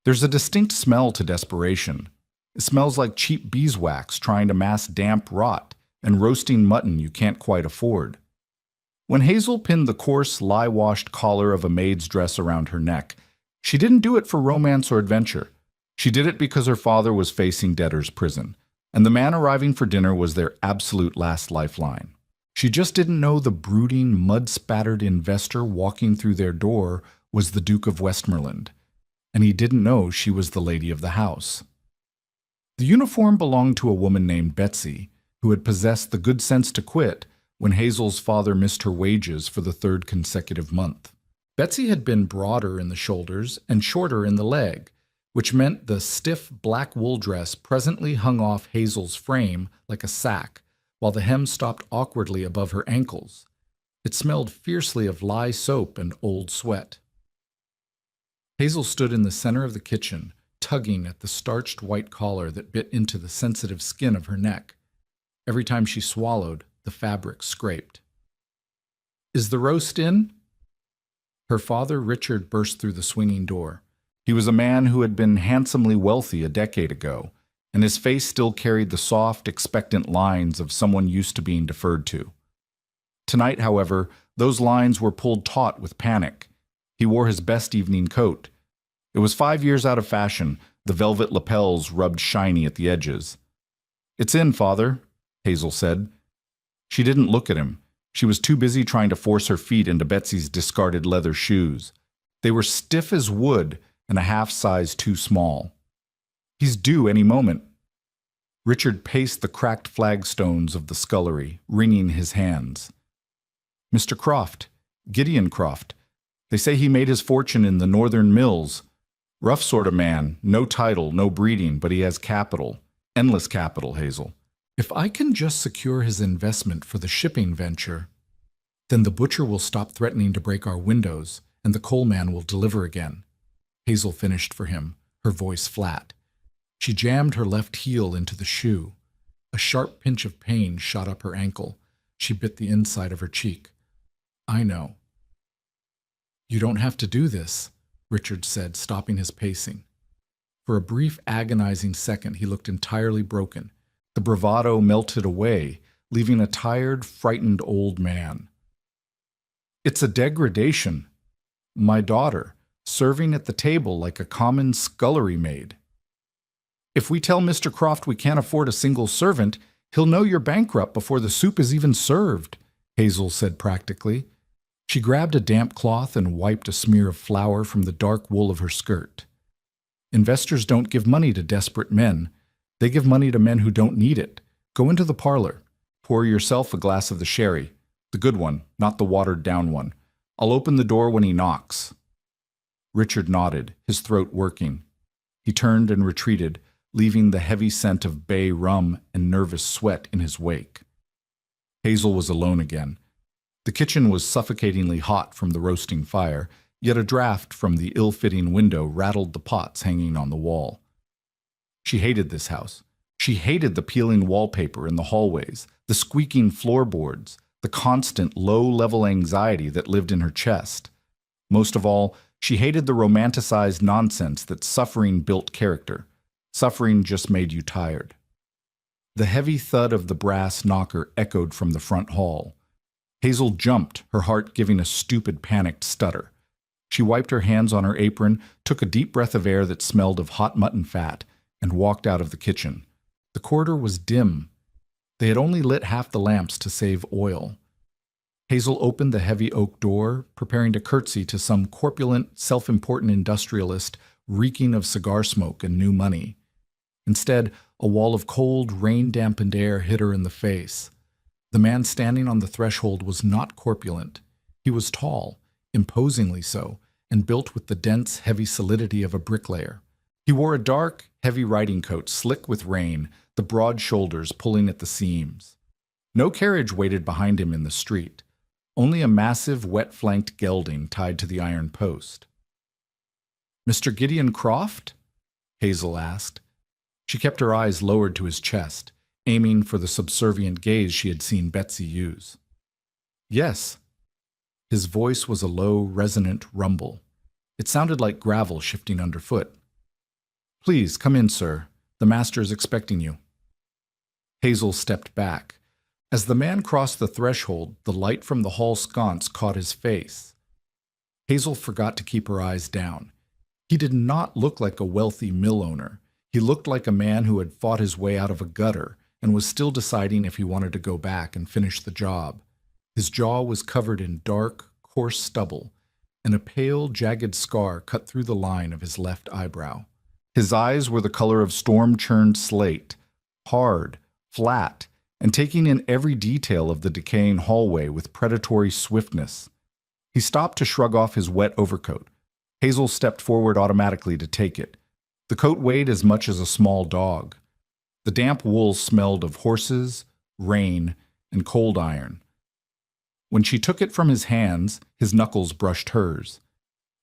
There's a distinct smell to desperation. It smells like cheap beeswax trying to mask damp rot and roasting mutton you can't quite afford. When Hazel pinned the coarse, lye-washed collar of a maid's dress around her neck, she didn't do it for romance or adventure. She did it because her father was facing debtor's prison, and the man arriving for dinner was their absolute last lifeline. She just didn't know the brooding, mud-spattered investor walking through their door was the Duke of Westmoreland, and he didn't know she was the lady of the house. The uniform belonged to a woman named Betsy, who had possessed the good sense to quit when Hazel's father missed her wages for the third consecutive month. Betsy had been broader in the shoulders and shorter in the leg, which meant the stiff black wool dress presently hung off Hazel's frame like a sack, while the hem stopped awkwardly above her ankles. It smelled fiercely of lye soap and old sweat. Hazel stood in the center of the kitchen, tugging at the starched white collar that bit into the sensitive skin of her neck. Every time she swallowed, the fabric scraped. "Is the roast in?" Her father, Richard, burst through the swinging door. He was a man who had been handsomely wealthy a decade ago, and his face still carried the soft, expectant lines of someone used to being deferred to. Tonight, however, those lines were pulled taut with panic. He wore his best evening coat. It was 5 years out of fashion, the velvet lapels rubbed shiny at the edges. "It's in, Father," Hazel said. She didn't look at him. She was too busy trying to force her feet into Betsy's discarded leather shoes. They were stiff as wood and a half size too small. "He's due any moment." Richard paced the cracked flagstones of the scullery, wringing his hands. "Mr. Croft, Gideon Croft. They say he made his fortune in the northern mills. Rough sort of man, no title, no breeding, but he has capital. Endless capital, Hazel. If I can just secure his investment for the shipping venture, then the butcher will stop threatening to break our windows, and the coal man will deliver again." Hazel finished for him, her voice flat. She jammed her left heel into the shoe. A sharp pinch of pain shot up her ankle. She bit the inside of her cheek. "I know." "You don't have to do this," Richard said, stopping his pacing. For a brief, agonizing second, he looked entirely broken. The bravado melted away, leaving a tired, frightened old man. "It's a degradation. My daughter, serving at the table like a common scullery maid. If we tell Mr. Croft we can't afford a single servant, he'll know you're bankrupt before the soup is even served," Hazel said practically. She grabbed a damp cloth and wiped a smear of flour from the dark wool of her skirt. "Investors don't give money to desperate men. They give money to men who don't need it. Go into the parlor. Pour yourself a glass of the sherry. The good one, not the watered-down one. I'll open the door when he knocks." Richard nodded, his throat working. He turned and retreated, leaving the heavy scent of bay rum and nervous sweat in his wake. Hazel was alone again. The kitchen was suffocatingly hot from the roasting fire, yet a draft from the ill-fitting window rattled the pots hanging on the wall. She hated this house. She hated the peeling wallpaper in the hallways, the squeaking floorboards, the constant low-level anxiety that lived in her chest. Most of all, she hated the romanticized nonsense that suffering built character. Suffering just made you tired. The heavy thud of the brass knocker echoed from the front hall. Hazel jumped, her heart giving a stupid, panicked stutter. She wiped her hands on her apron, took a deep breath of air that smelled of hot mutton fat, and walked out of the kitchen. The corridor was dim. They had only lit half the lamps to save oil. Hazel opened the heavy oak door, preparing to curtsy to some corpulent, self-important industrialist reeking of cigar smoke and new money. Instead, a wall of cold, rain-dampened air hit her in the face. The man standing on the threshold was not corpulent. He was tall, imposingly so, and built with the dense, heavy solidity of a bricklayer. He wore a dark, heavy riding coat, slick with rain, the broad shoulders pulling at the seams. No carriage waited behind him in the street, only a massive, wet-flanked gelding tied to the iron post. "Mr. Gideon Croft?" Hazel asked. She kept her eyes lowered to his chest, aiming for the subservient gaze she had seen Betsy use. "Yes." His voice was a low, resonant rumble. It sounded like gravel shifting underfoot. Please, come in, sir. The master is expecting you. Hazel stepped back. As the man crossed the threshold, the light from the hall sconce caught his face. Hazel forgot to keep her eyes down. He did not look like a wealthy mill owner. He looked like a man who had fought his way out of a gutter and was still deciding if he wanted to go back and finish the job. His jaw was covered in dark, coarse stubble, and a pale, jagged scar cut through the line of his left eyebrow. His eyes were the color of storm-churned slate, hard, flat, and taking in every detail of the decaying hallway with predatory swiftness. He stopped to shrug off his wet overcoat. Hazel stepped forward automatically to take it. The coat weighed as much as a small dog. The damp wool smelled of horses, rain, and cold iron. When she took it from his hands, his knuckles brushed hers.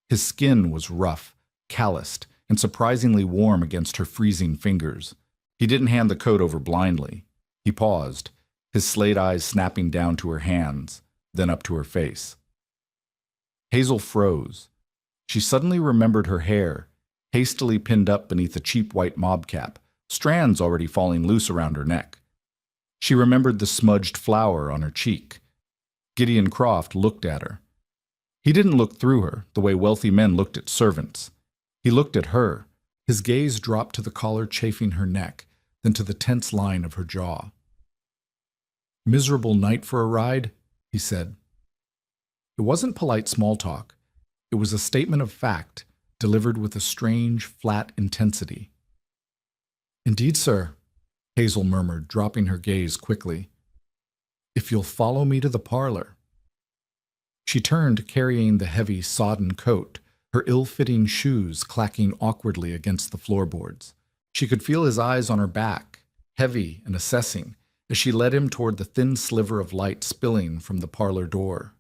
His skin was rough, calloused, and surprisingly warm against her freezing fingers. He didn't hand the coat over blindly. He paused, his slate eyes snapping down to her hands, then up to her face. Hazel froze. She suddenly remembered her hair, hastily pinned up beneath a cheap white mob cap, strands already falling loose around her neck. She remembered the smudged flour on her cheek. Gideon Croft looked at her. He didn't look through her, the way wealthy men looked at servants. He looked at her. His gaze dropped to the collar chafing her neck, then to the tense line of her jaw. "Miserable night for a ride?" he said. It wasn't polite small talk. It was a statement of fact, delivered with a strange, flat intensity. "Indeed, sir," Hazel murmured, dropping her gaze quickly. "If you'll follow me to the parlor." She turned, carrying the heavy, sodden coat, her ill-fitting shoes clacking awkwardly against the floorboards. She could feel his eyes on her back, heavy and assessing, as she led him toward the thin sliver of light spilling from the parlor door.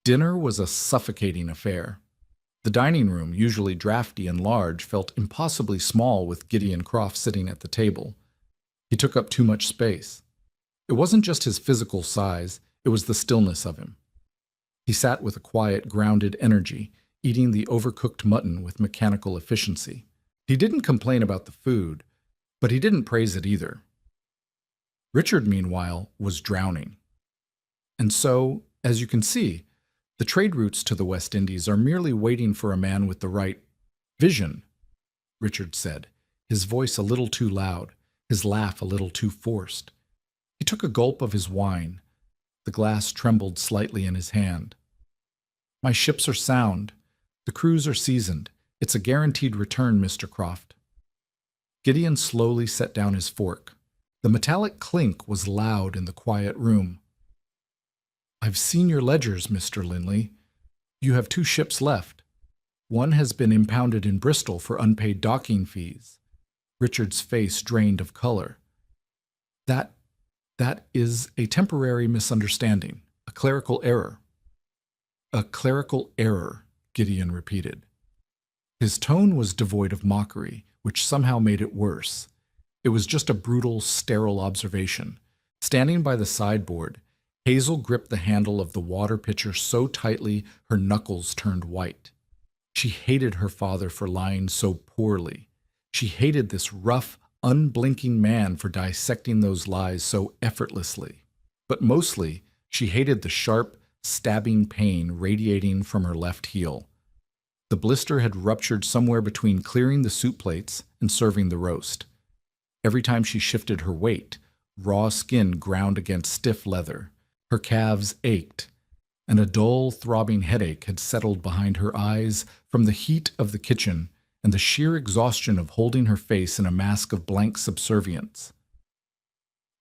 Dinner was a suffocating affair. The dining room, usually drafty and large, felt impossibly small with Gideon Croft sitting at the table. He took up too much space. It wasn't just his physical size, it was the stillness of him. He sat with a quiet, grounded energy, eating the overcooked mutton with mechanical efficiency. He didn't complain about the food, but he didn't praise it either. Richard, meanwhile, was drowning. And so, as you can see, the trade routes to the West Indies are merely waiting for a man with the right vision, Richard said, his voice a little too loud, his laugh a little too forced. He took a gulp of his wine. The glass trembled slightly in his hand. "My ships are sound. The crews are seasoned. It's a guaranteed return, Mr. Croft." Gideon slowly set down his fork. The metallic clink was loud in the quiet room. "I've seen your ledgers, Mr. Linley. You have 2 ships left. One has been impounded in Bristol for unpaid docking fees." Richard's face drained of color. That is a temporary misunderstanding, a clerical error." "A clerical error," Gideon repeated. His tone was devoid of mockery, which somehow made it worse. It was just a brutal, sterile observation. Standing by the sideboard, Hazel gripped the handle of the water pitcher so tightly her knuckles turned white. She hated her father for lying so poorly. She hated this rough, unblinking man for dissecting those lies so effortlessly. But mostly, she hated the sharp, stabbing pain radiating from her left heel. The blister had ruptured somewhere between clearing the soup plates and serving the roast. Every time she shifted her weight, raw skin ground against stiff leather. Her calves ached, and a dull, throbbing headache had settled behind her eyes from the heat of the kitchen and the sheer exhaustion of holding her face in a mask of blank subservience.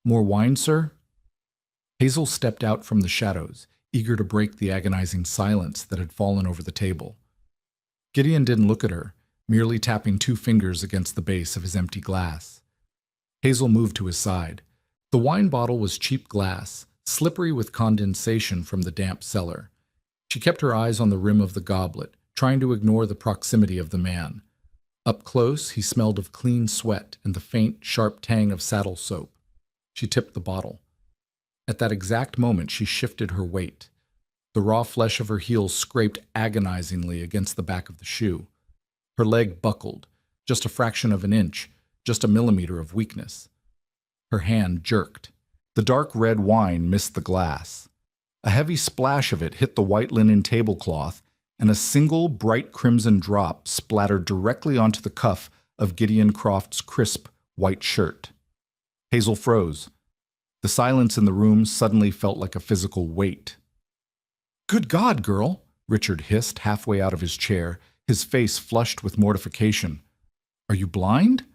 "More wine, sir?" Hazel stepped out from the shadows, eager to break the agonizing silence that had fallen over the table. Gideon didn't look at her, merely tapping 2 fingers against the base of his empty glass. Hazel moved to his side. The wine bottle was cheap glass, slippery with condensation from the damp cellar. She kept her eyes on the rim of the goblet, trying to ignore the proximity of the man. Up close, he smelled of clean sweat and the faint, sharp tang of saddle soap. She tipped the bottle. At that exact moment, she shifted her weight. The raw flesh of her heel scraped agonizingly against the back of the shoe. Her leg buckled. just a fraction of an inch, just a millimeter of weakness. Her hand jerked. The dark red wine missed the glass. A heavy splash of it hit the white linen tablecloth, and a single bright crimson drop splattered directly onto the cuff of Gideon Croft's crisp white shirt. Hazel froze. The silence in the room suddenly felt like a physical weight. "Good God, girl!" Richard hissed halfway out of his chair, his face flushed with mortification. "Are you blind?"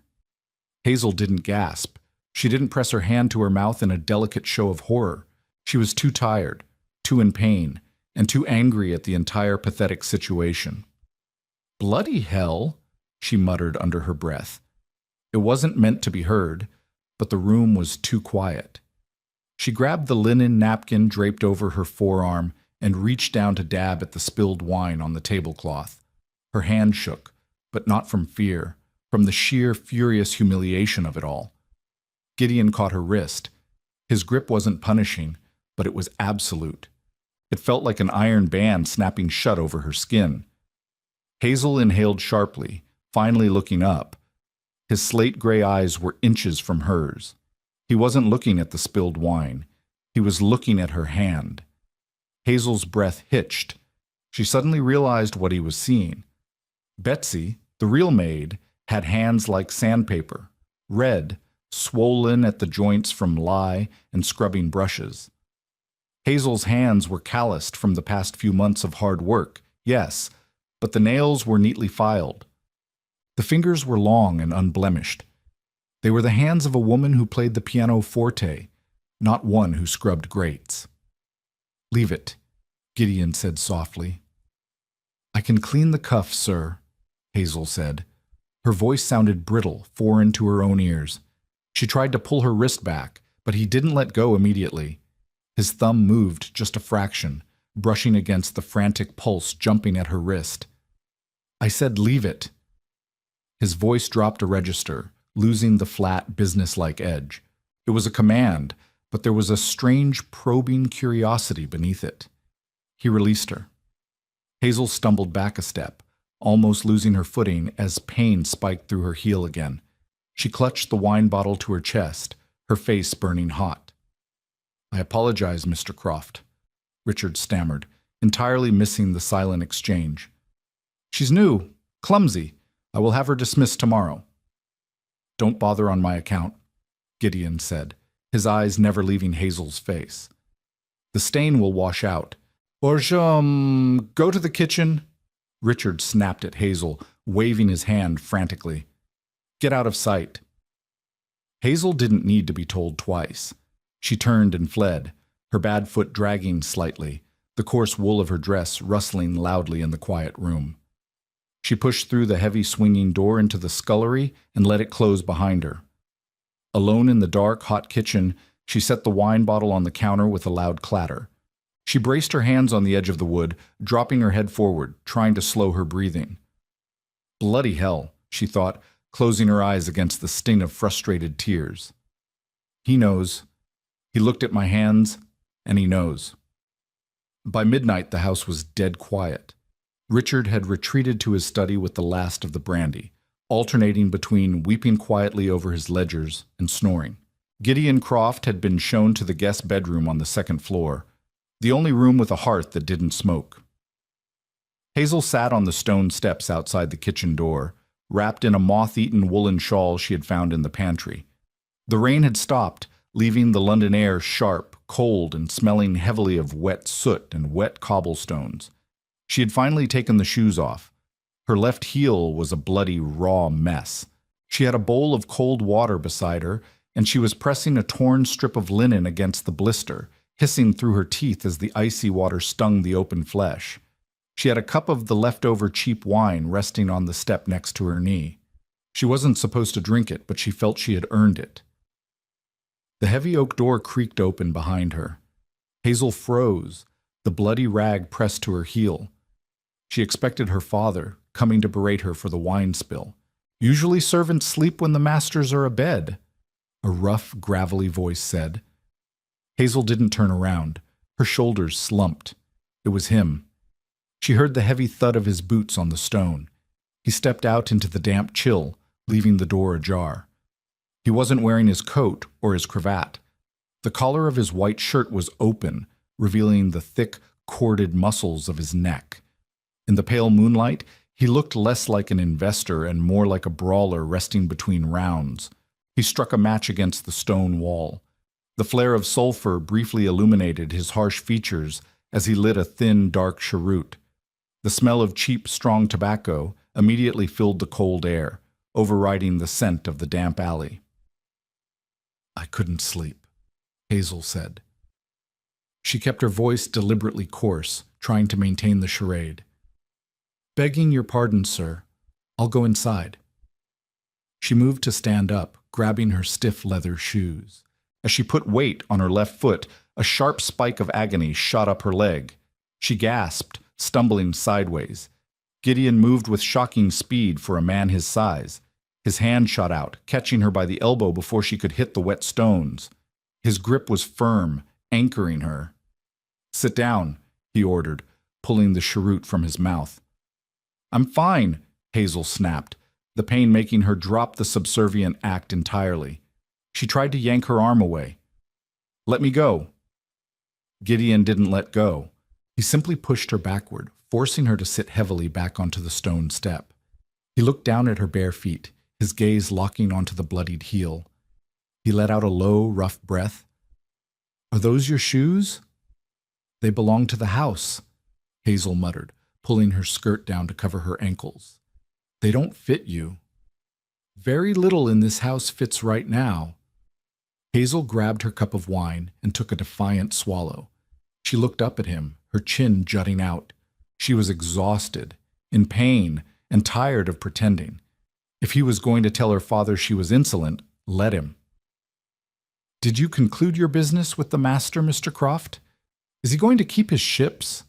Hazel didn't gasp. She didn't press her hand to her mouth in a delicate show of horror. She was too tired, too in pain, and too angry at the entire pathetic situation. "Bloody hell," she muttered under her breath. It wasn't meant to be heard, but the room was too quiet. She grabbed the linen napkin draped over her forearm and reached down to dab at the spilled wine on the tablecloth. Her hand shook, but not from fear, from the sheer, furious humiliation of it all. Gideon caught her wrist. His grip wasn't punishing, but it was absolute. It felt like an iron band snapping shut over her skin. Hazel inhaled sharply, finally looking up. His slate-gray eyes were inches from hers. He wasn't looking at the spilled wine. He was looking at her hand. Hazel's breath hitched. She suddenly realized what he was seeing. Betsy, the real maid, had hands like sandpaper, red, swollen at the joints from lye and scrubbing brushes. Hazel's hands were calloused from the past few months of hard work, yes, but the nails were neatly filed. The fingers were long and unblemished. They were the hands of a woman who played the piano forte, not one who scrubbed grates. "Leave it," Gideon said softly. "I can clean the cuff, sir," Hazel said. Her voice sounded brittle, foreign to her own ears. She tried to pull her wrist back, but he didn't let go immediately. His thumb moved just a fraction, brushing against the frantic pulse jumping at her wrist. "I said leave it." His voice dropped a register, losing the flat, businesslike edge. It was a command, but there was a strange, probing curiosity beneath it. He released her. Hazel stumbled back a step, almost losing her footing as pain spiked through her heel again. She clutched the wine bottle to her chest, her face burning hot. "I apologize, Mr. Croft," Richard stammered, entirely missing the silent exchange. "She's new, clumsy. I will have her dismissed tomorrow." "Don't bother on my account," Gideon said, his eyes never leaving Hazel's face. "The stain will wash out. Or go to the kitchen." Richard snapped at Hazel, waving his hand frantically. "Get out of sight." Hazel didn't need to be told twice. She turned and fled, her bad foot dragging slightly, the coarse wool of her dress rustling loudly in the quiet room. She pushed through the heavy swinging door into the scullery and let it close behind her. Alone in the dark, hot kitchen, she set the wine bottle on the counter with a loud clatter. She braced her hands on the edge of the wood, dropping her head forward, trying to slow her breathing. "Bloody hell," she thought, closing her eyes against the sting of frustrated tears. "He knows. He looked at my hands, and he knows." By midnight, the house was dead quiet. Richard had retreated to his study with the last of the brandy, alternating between weeping quietly over his ledgers and snoring. Gideon Croft had been shown to the guest bedroom on the second floor, the only room with a hearth that didn't smoke. Hazel sat on the stone steps outside the kitchen door, wrapped in a moth-eaten woolen shawl she had found in the pantry. The rain had stopped, leaving the London air sharp, cold, and smelling heavily of wet soot and wet cobblestones. She had finally taken the shoes off. Her left heel was a bloody, raw mess. She had a bowl of cold water beside her, and she was pressing a torn strip of linen against the blister, hissing through her teeth as the icy water stung the open flesh. She had a cup of the leftover cheap wine resting on the step next to her knee. She wasn't supposed to drink it, but she felt she had earned it. The heavy oak door creaked open behind her. Hazel froze, the bloody rag pressed to her heel. She expected her father, coming to berate her for the wine spill. "Usually servants sleep when the masters are abed," a rough, gravelly voice said. Hazel didn't turn around. Her shoulders slumped. It was him. She heard the heavy thud of his boots on the stone. He stepped out into the damp chill, leaving the door ajar. He wasn't wearing his coat or his cravat. The collar of his white shirt was open, revealing the thick, corded muscles of his neck. In the pale moonlight, he looked less like an investor and more like a brawler resting between rounds. He struck a match against the stone wall. The flare of sulfur briefly illuminated his harsh features as he lit a thin, dark cheroot. The smell of cheap, strong tobacco immediately filled the cold air, overriding the scent of the damp alley. "I couldn't sleep," Hazel said. She kept her voice deliberately coarse, trying to maintain the charade. "Begging your pardon, sir. I'll go inside." She moved to stand up, grabbing her stiff leather shoes. As she put weight on her left foot, a sharp spike of agony shot up her leg. She gasped, stumbling sideways. Gideon moved with shocking speed for a man his size. His hand shot out, catching her by the elbow before she could hit the wet stones. His grip was firm, anchoring her. "Sit down," he ordered, pulling the cheroot from his mouth. "I'm fine," Hazel snapped, the pain making her drop the subservient act entirely. She tried to yank her arm away. "Let me go." Gideon didn't let go. He simply pushed her backward, forcing her to sit heavily back onto the stone step. He looked down at her bare feet, his gaze locking onto the bloodied heel. He let out a low, rough breath. "Are those your shoes?" "They belong to the house," Hazel muttered, pulling her skirt down to cover her ankles. "They don't fit you." "Very little in this house fits right now." Hazel grabbed her cup of wine and took a defiant swallow. She looked up at him, her chin jutting out. She was exhausted, in pain, and tired of pretending. If he was going to tell her father she was insolent, let him. "Did you conclude your business with the master, Mr. Croft? Is he going to keep his ships?"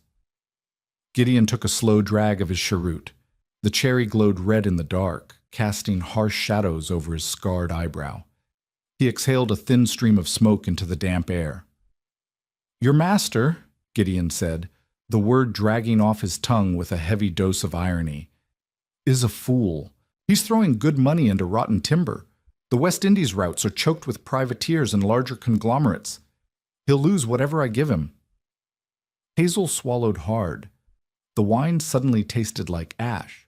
Gideon took a slow drag of his cheroot. The cherry glowed red in the dark, casting harsh shadows over his scarred eyebrow. He exhaled a thin stream of smoke into the damp air. "Your master," Gideon said, the word dragging off his tongue with a heavy dose of irony, "is a fool. He's throwing good money into rotten timber. The West Indies routes are choked with privateers and larger conglomerates. He'll lose whatever I give him." Hazel swallowed hard. The wine suddenly tasted like ash.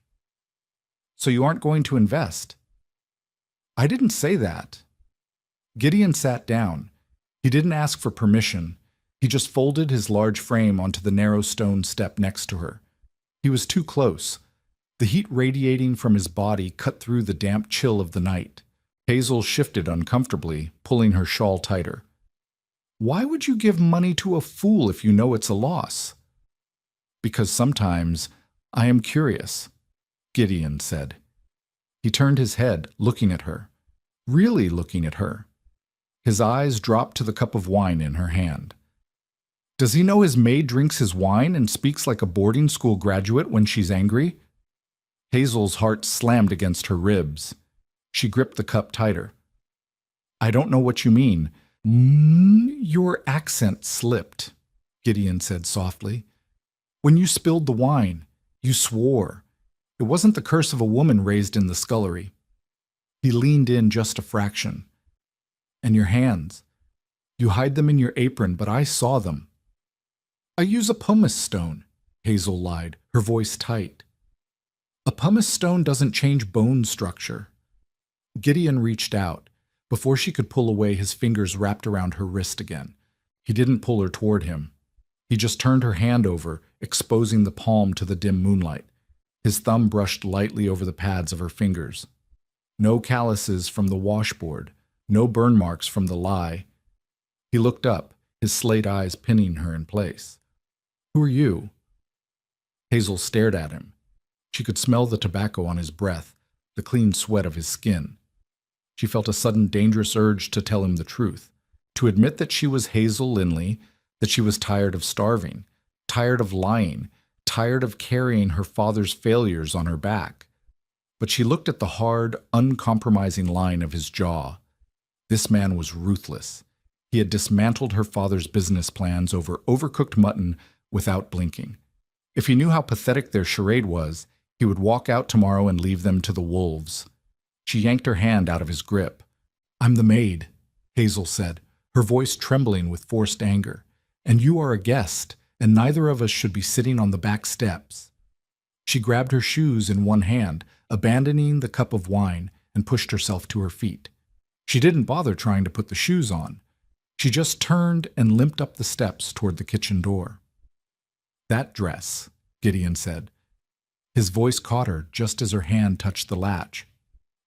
"So you aren't going to invest?" "I didn't say that." Gideon sat down. He didn't ask for permission. He just folded his large frame onto the narrow stone step next to her. He was too close. The heat radiating from his body cut through the damp chill of the night. Hazel shifted uncomfortably, pulling her shawl tighter. "Why would you give money to a fool if you know it's a loss?" "Because sometimes I am curious," Gideon said. He turned his head, looking at her. Really looking at her. His eyes dropped to the cup of wine in her hand. "Does he know his maid drinks his wine and speaks like a boarding school graduate when she's angry?" Hazel's heart slammed against her ribs. She gripped the cup tighter. "I don't know what you mean." Your accent slipped," Gideon said softly. "When you spilled the wine, you swore. It wasn't the curse of a woman raised in the scullery." He leaned in just a fraction. "And your hands. You hide them in your apron, but I saw them." "I use a pumice stone," Hazel lied, her voice tight. "A pumice stone doesn't change bone structure." Gideon reached out. Before she could pull away, his fingers wrapped around her wrist again. He didn't pull her toward him. He just turned her hand over, exposing the palm to the dim moonlight. His thumb brushed lightly over the pads of her fingers. No calluses from the washboard, no burn marks from the lie. He looked up, his slate eyes pinning her in place. "Who are you?" Hazel stared at him. She could smell the tobacco on his breath, the clean sweat of his skin. She felt a sudden dangerous urge to tell him the truth, to admit that she was Hazel Linley, that she was tired of starving, tired of lying, tired of carrying her father's failures on her back. But she looked at the hard, uncompromising line of his jaw. This man was ruthless. He had dismantled her father's business plans over overcooked mutton without blinking. If he knew how pathetic their charade was, he would walk out tomorrow and leave them to the wolves. She yanked her hand out of his grip. "I'm the maid," Hazel said, her voice trembling with forced anger. "And you are a guest, and neither of us should be sitting on the back steps." She grabbed her shoes in one hand, abandoning the cup of wine, and pushed herself to her feet. She didn't bother trying to put the shoes on. She just turned and limped up the steps toward the kitchen door. "That dress," Gideon said. His voice caught her just as her hand touched the latch.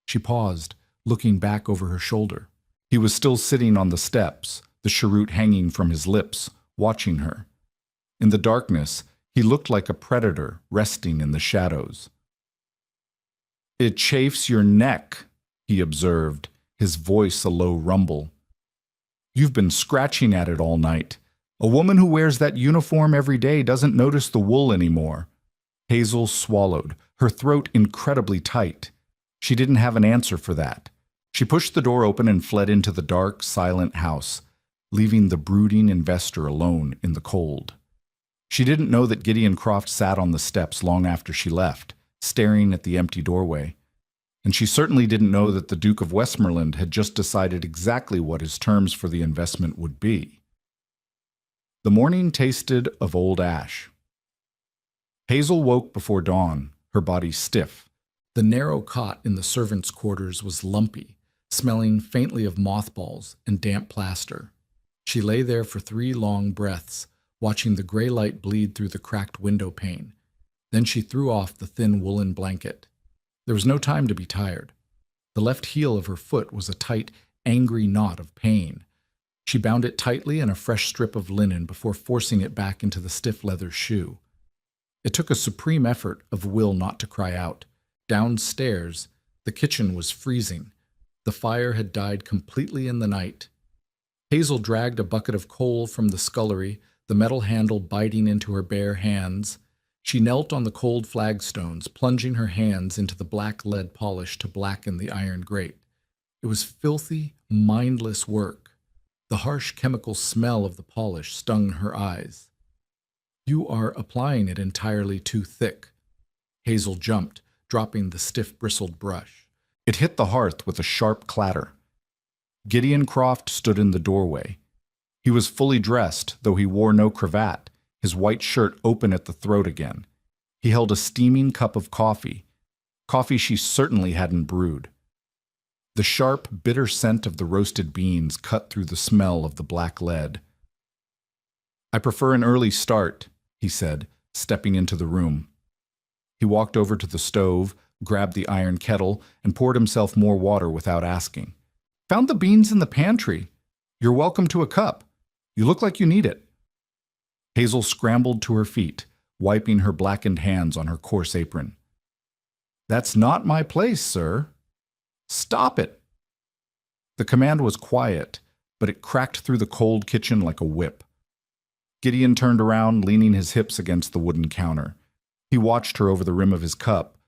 She paused, looking back over her shoulder. He was still sitting on the steps, the cheroot hanging from his lips, watching her. In the darkness, he looked like a predator resting in the shadows. "It chafes your neck," he observed, his voice a low rumble. "You've been scratching at it all night. A woman who wears that uniform every day doesn't notice the wool anymore." Hazel swallowed, her throat incredibly tight. She didn't have an answer for that. She pushed the door open and fled into the dark, silent house, leaving the brooding investor alone in the cold. She didn't know that Gideon Croft sat on the steps long after she left, staring at the empty doorway. And she certainly didn't know that the Duke of Westmoreland had just decided exactly what his terms for the investment would be. The morning tasted of old ash. Hazel woke before dawn, her body stiff. The narrow cot in the servants' quarters was lumpy, smelling faintly of mothballs and damp plaster. She lay there for 3 long breaths, watching the gray light bleed through the cracked window pane. Then she threw off the thin woolen blanket. There was no time to be tired. The left heel of her foot was a tight, angry knot of pain. She bound it tightly in a fresh strip of linen before forcing it back into the stiff leather shoe. It took a supreme effort of will not to cry out. Downstairs, the kitchen was freezing. The fire had died completely in the night. Hazel dragged a bucket of coal from the scullery, the metal handle biting into her bare hands. She knelt on the cold flagstones, plunging her hands into the black lead polish to blacken the iron grate. It was filthy, mindless work. The harsh chemical smell of the polish stung her eyes. "You are applying it entirely too thick." Hazel jumped, dropping the stiff bristled brush. It hit the hearth with a sharp clatter. Gideon Croft stood in the doorway. He was fully dressed, though he wore no cravat, his white shirt open at the throat again. He held a steaming cup of coffee she certainly hadn't brewed. The sharp, bitter scent of the roasted beans cut through the smell of the black lead. "I prefer an early start," he said, stepping into the room. He walked over to the stove, grabbed the iron kettle, and poured himself more water without asking. "Found the beans in the pantry. You're welcome to a cup. You look like you need it." Hazel scrambled to her feet, wiping her blackened hands on her coarse apron. "That's not my place, sir." "Stop it!" The command was quiet, but it cracked through the cold kitchen like a whip. Gideon turned around, leaning his hips against the wooden counter. He watched her over the rim of his cup.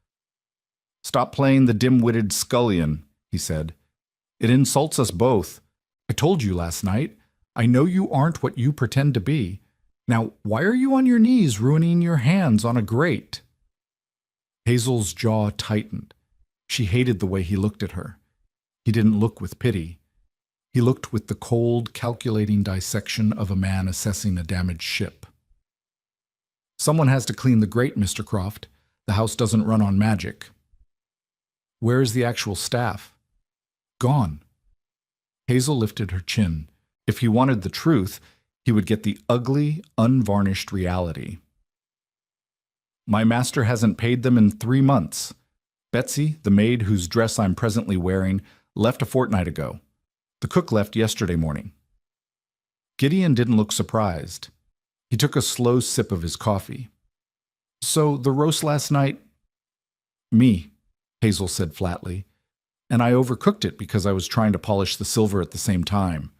"Stop playing the dim-witted scullion," he said. "It insults us both. I told you last night. I know you aren't what you pretend to be. Now, why are you on your knees ruining your hands on a grate?" Hazel's jaw tightened. She hated the way he looked at her. He didn't look with pity. He looked with the cold, calculating dissection of a man assessing a damaged ship. "Someone has to clean the grate, Mr. Croft. The house doesn't run on magic." "Where is the actual staff?" "Gone." Hazel lifted her chin. If he wanted the truth, he would get the ugly, unvarnished reality. "My master hasn't paid them in 3 months. Betsy, the maid whose dress I'm presently wearing, left a fortnight ago. The cook left yesterday morning." Gideon didn't look surprised. He took a slow sip of his coffee. "So the roast last night—" "Me," Hazel said flatly. "And I overcooked it because I was trying to polish the silver at the same time."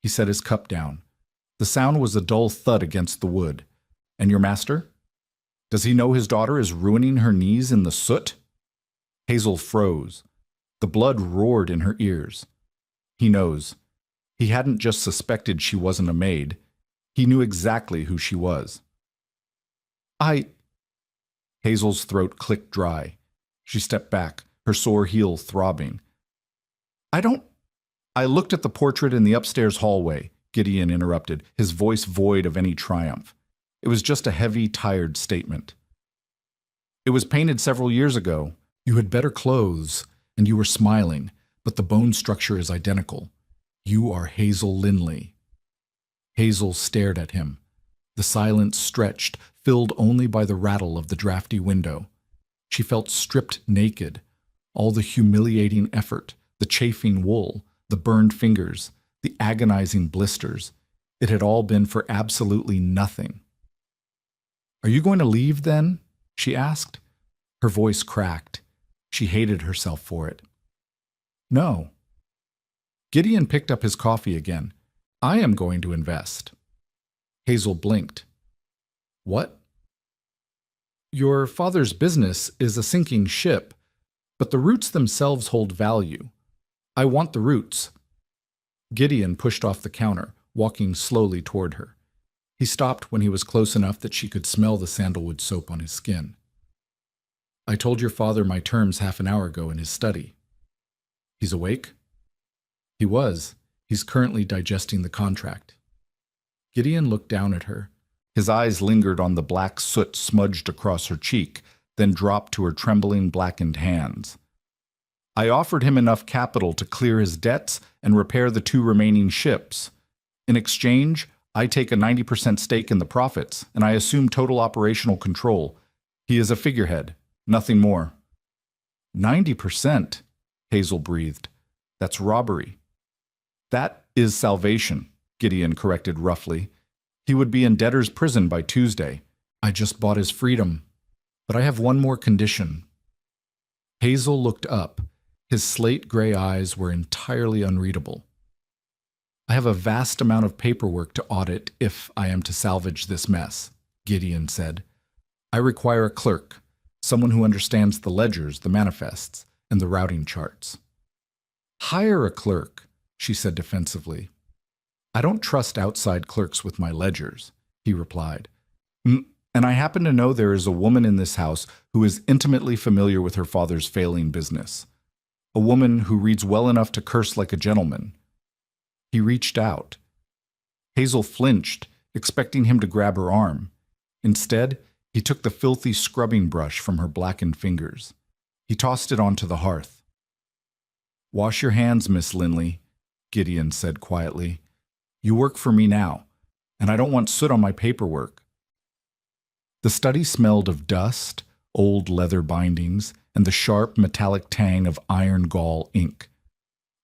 He set his cup down. The sound was a dull thud against the wood. "And your master? Does he know his daughter is ruining her knees in the soot?" Hazel froze. The blood roared in her ears. "He knows. He hadn't just suspected she wasn't a maid. He knew exactly who she was." Hazel's throat clicked dry. She stepped back, her sore heel throbbing. I don't... I looked at the portrait in the upstairs hallway, Gideon interrupted, his voice void of any triumph. It was just a heavy, tired statement. It was painted several years ago. You had better clothes, and you were smiling, but the bone structure is identical. You are Hazel Linley. Hazel stared at him. The silence stretched, filled only by the rattle of the drafty window. She felt stripped naked. All the humiliating effort, the chafing wool, the burned fingers, the agonizing blisters. It had all been for absolutely nothing. "Are you going to leave, then?" she asked. Her voice cracked. She hated herself for it. "No." Gideon picked up his coffee again. "I am going to invest." Hazel blinked. "What?" "Your father's business is a sinking ship, but the roots themselves hold value. I want the roots." Gideon pushed off the counter, walking slowly toward her. He stopped when he was close enough that she could smell the sandalwood soap on his skin. "I told your father my terms half an hour ago in his study." "He's awake?" "He was. He's currently digesting the contract." Gideon looked down at her. His eyes lingered on the black soot smudged across her cheek, then dropped to her trembling, blackened hands. "I offered him enough capital to clear his debts and repair the 2 remaining ships. In exchange, I take a 90% stake in the profits, and I assume total operational control. He is a figurehead, nothing more." 90%, Hazel breathed. "That's robbery." "That is salvation," Gideon corrected roughly. "He would be in debtor's prison by Tuesday. I just bought his freedom. But I have one more condition." Hazel looked up. His slate-gray eyes were entirely unreadable. "I have a vast amount of paperwork to audit if I am to salvage this mess," Gideon said. "I require a clerk, someone who understands the ledgers, the manifests, and the routing charts." "Hire a clerk," she said defensively. "I don't trust outside clerks with my ledgers," he replied. "And I happen to know there is a woman in this house who is intimately familiar with her father's failing business. A woman who reads well enough to curse like a gentleman." He reached out. Hazel flinched, expecting him to grab her arm. Instead, he took the filthy scrubbing brush from her blackened fingers. He tossed it onto the hearth. "Wash your hands, Miss Linley," Gideon said quietly. "You work for me now, and I don't want soot on my paperwork." The study smelled of dust, old leather bindings, and the sharp metallic tang of iron gall ink.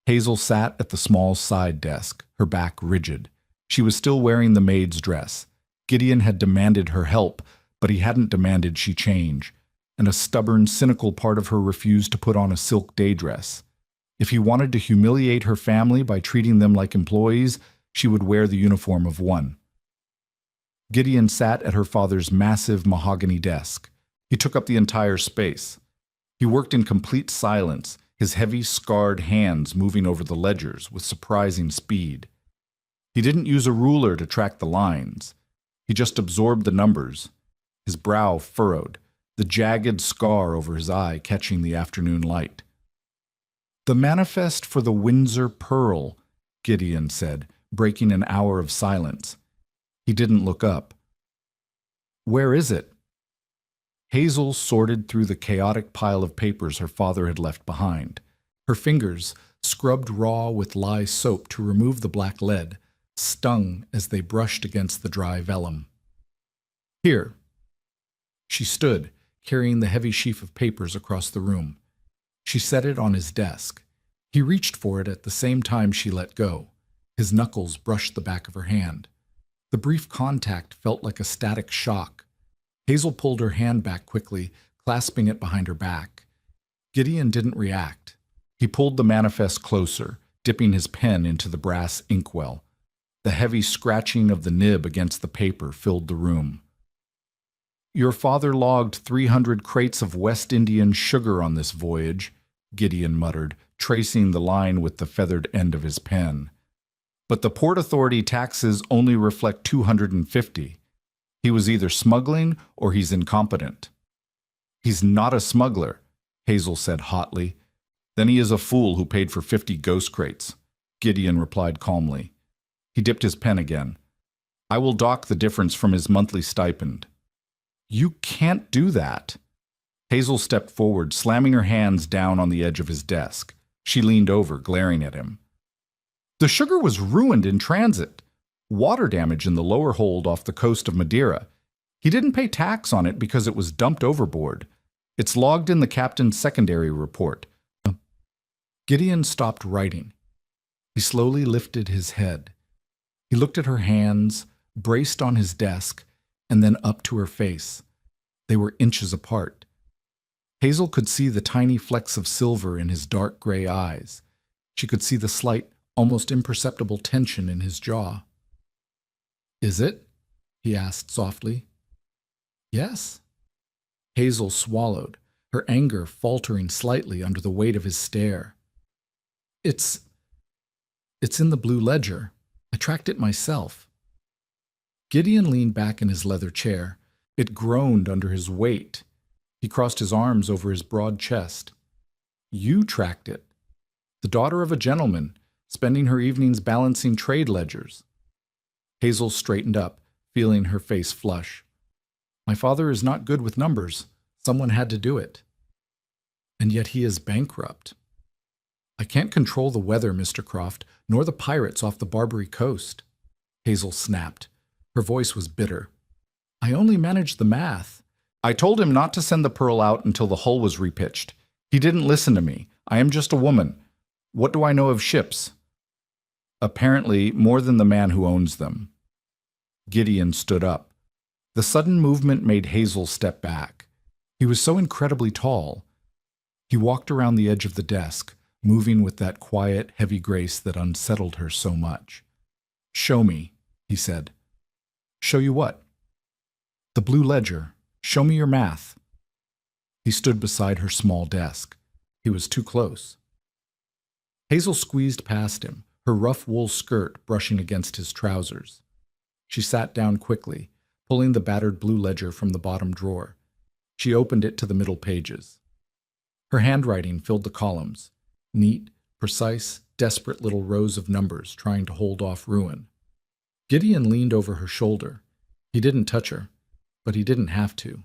Hazel sat at the small side desk, her back rigid. She was still wearing the maid's dress. Gideon had demanded her help, but he hadn't demanded she change, and a stubborn, cynical part of her refused to put on a silk day dress. If he wanted to humiliate her family by treating them like employees, she would wear the uniform of one. Gideon sat at her father's massive mahogany desk. He took up the entire space. He worked in complete silence, his heavy, scarred hands moving over the ledgers with surprising speed. He didn't use a ruler to track the lines. He just absorbed the numbers. His brow furrowed, the jagged scar over his eye catching the afternoon light. "The manifest for the Windsor Pearl," Gideon said, breaking an hour of silence. He didn't look up. "Where is it?" Hazel sorted through the chaotic pile of papers her father had left behind. Her fingers, scrubbed raw with lye soap to remove the black lead, stung as they brushed against the dry vellum. "Here." She stood, carrying the heavy sheaf of papers across the room. She set it on his desk. He reached for it at the same time she let go. His knuckles brushed the back of her hand. The brief contact felt like a static shock. Hazel pulled her hand back quickly, clasping it behind her back. Gideon didn't react. He pulled the manifest closer, dipping his pen into the brass inkwell. The heavy scratching of the nib against the paper filled the room. "Your father logged 300 crates of West Indian sugar on this voyage," Gideon muttered, tracing the line with the feathered end of his pen. "But the Port Authority taxes only reflect 250. He was either smuggling or he's incompetent." "He's not a smuggler," Hazel said hotly. Then he is a fool who paid for 50 ghost crates, Gideon replied calmly. He dipped his pen again. I will dock the difference from his monthly stipend. You can't do that. Hazel stepped forward, slamming her hands down on the edge of his desk. She leaned over, glaring at him. The sugar was ruined in transit. Water damage in the lower hold off the coast of Madeira. He didn't pay tax on it because it was dumped overboard. It's logged in the captain's secondary report. Gideon stopped writing. He slowly lifted his head. He looked at her hands, braced on his desk, and then up to her face. They were inches apart. Hazel could see the tiny flecks of silver in his dark gray eyes. She could see the slight, almost imperceptible tension in his jaw. Is it? He asked softly. Yes. Hazel swallowed, her anger faltering slightly under the weight of his stare. It's in the blue ledger. I tracked it myself. Gideon leaned back in his leather chair. It groaned under his weight. He crossed his arms over his broad chest. You tracked it. The daughter of a gentleman, spending her evenings balancing trade ledgers. Hazel straightened up, feeling her face flush. My father is not good with numbers. Someone had to do it. And yet he is bankrupt. I can't control the weather, Mr. Croft, nor the pirates off the Barbary coast. Hazel snapped. Her voice was bitter. I only managed the math. I told him not to send the Pearl out until the hull was repitched. He didn't listen to me. I am just a woman. What do I know of ships? Apparently, more than the man who owns them. Gideon stood up. The sudden movement made Hazel step back. He was so incredibly tall. He walked around the edge of the desk, moving with that quiet, heavy grace that unsettled her so much. Show me, he said. Show you what? The blue ledger. Show me your math. He stood beside her small desk. He was too close. Hazel squeezed past him, her rough wool skirt brushing against his trousers. She sat down quickly, pulling the battered blue ledger from the bottom drawer. She opened it to the middle pages. Her handwriting filled the columns, neat, precise, desperate little rows of numbers trying to hold off ruin. Gideon leaned over her shoulder. He didn't touch her, but he didn't have to.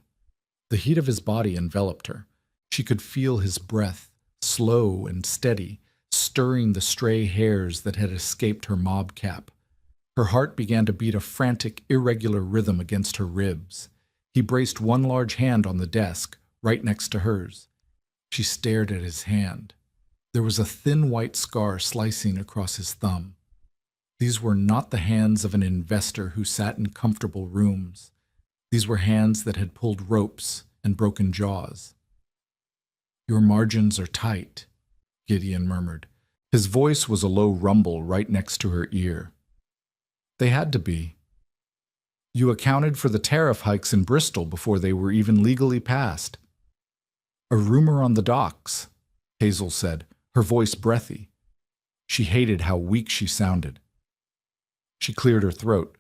The heat of his body enveloped her. She could feel his breath, slow and steady, stirring the stray hairs that had escaped her mob cap. Her heart began to beat a frantic, irregular rhythm against her ribs. He braced one large hand on the desk, right next to hers. She stared at his hand. There was a thin white scar slicing across his thumb. These were not the hands of an investor who sat in comfortable rooms. These were hands that had pulled ropes and broken jaws. Your margins are tight, Gideon murmured. His voice was a low rumble right next to her ear. They had to be. You accounted for the tariff hikes in Bristol before they were even legally passed. A rumor on the docks, Hazel said, her voice breathy. She hated how weak she sounded. She cleared her throat.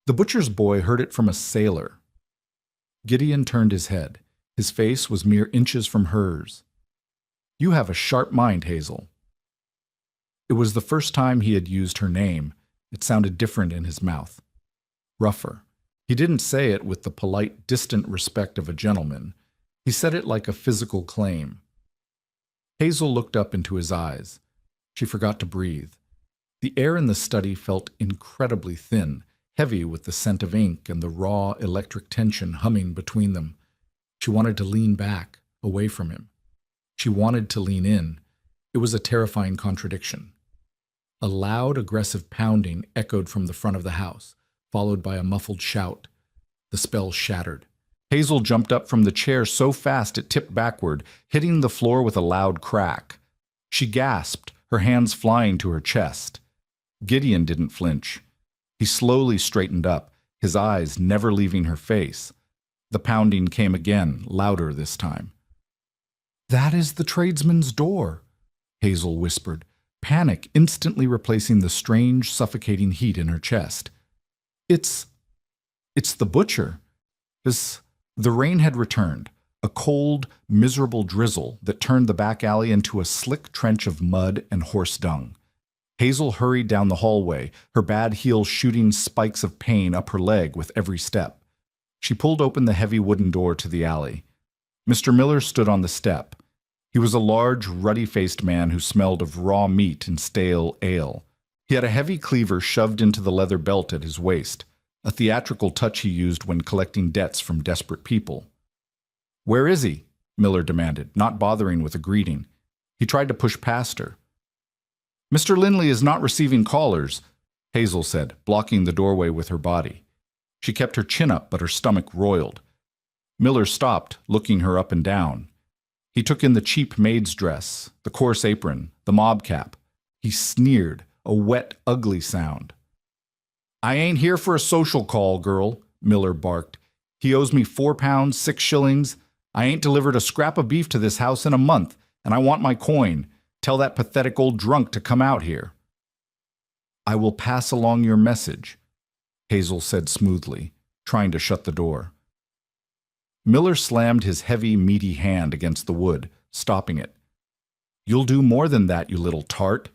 The butcher's boy heard it from a sailor. Gideon turned his head. His face was mere inches from hers. You have a sharp mind, Hazel. It was the first time he had used her name. It sounded different in his mouth. Rougher. He didn't say it with the polite, distant respect of a gentleman. He said it like a physical claim. Hazel looked up into his eyes. She forgot to breathe. The air in the study felt incredibly thin, heavy with the scent of ink and the raw electric tension humming between them. She wanted to lean back, away from him. She wanted to lean in. It was a terrifying contradiction. A loud, aggressive pounding echoed from the front of the house, followed by a muffled shout. The spell shattered. Hazel jumped up from the chair so fast it tipped backward, hitting the floor with a loud crack. She gasped, her hands flying to her chest. Gideon didn't flinch. He slowly straightened up, his eyes never leaving her face. The pounding came again, louder this time. That is the tradesman's door, Hazel whispered, panic instantly replacing the strange, suffocating heat in her chest. It's the butcher. The rain had returned. a cold, miserable drizzle that turned the back alley into a slick trench of mud and horse dung. Hazel hurried down the hallway, her bad heel shooting spikes of pain up her leg with every step. She pulled open the heavy wooden door to the alley. Mr. Miller stood on the step. He was a large, ruddy-faced man who smelled of raw meat and stale ale. He had a heavy cleaver shoved into the leather belt at his waist, a theatrical touch he used when collecting debts from desperate people. "Where is he?" Miller demanded, not bothering with a greeting. He tried to push past her. "Mr. Linley is not receiving callers," Hazel said, blocking the doorway with her body. She kept her chin up, but her stomach roiled. Miller stopped, looking her up and down. He took in the cheap maid's dress, the coarse apron, the mob cap. He sneered, a wet, ugly sound. "I ain't here for a social call, girl," Miller barked. "He owes me £4, 6 shillings. I ain't delivered a scrap of beef to this house in a month, and I want my coin. Tell that pathetic old drunk to come out here." "I will pass along your message," Hazel said smoothly, trying to shut the door. Miller slammed his heavy, meaty hand against the wood, stopping it. "You'll do more than that, you little tart."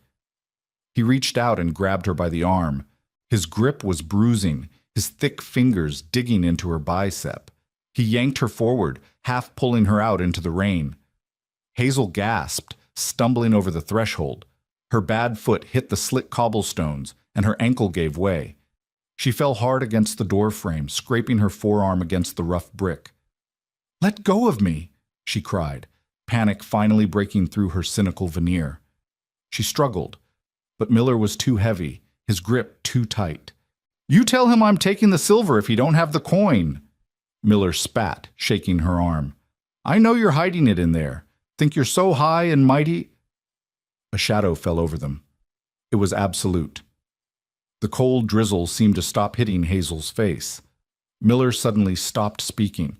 He reached out and grabbed her by the arm. His grip was bruising, his thick fingers digging into her bicep. He yanked her forward, half pulling her out into the rain. Hazel gasped, stumbling over the threshold. Her bad foot hit the slick cobblestones, and her ankle gave way. She fell hard against the door frame, scraping her forearm against the rough brick. "Let go of me," she cried, panic finally breaking through her cynical veneer. She struggled, but Miller was too heavy, his grip too tight. "You tell him I'm taking the silver if he don't have the coin." Miller spat, shaking her arm. "I know you're hiding it in there. Think you're so high and mighty." A shadow fell over them. It was absolute. The cold drizzle seemed to stop hitting Hazel's face. Miller suddenly stopped speaking.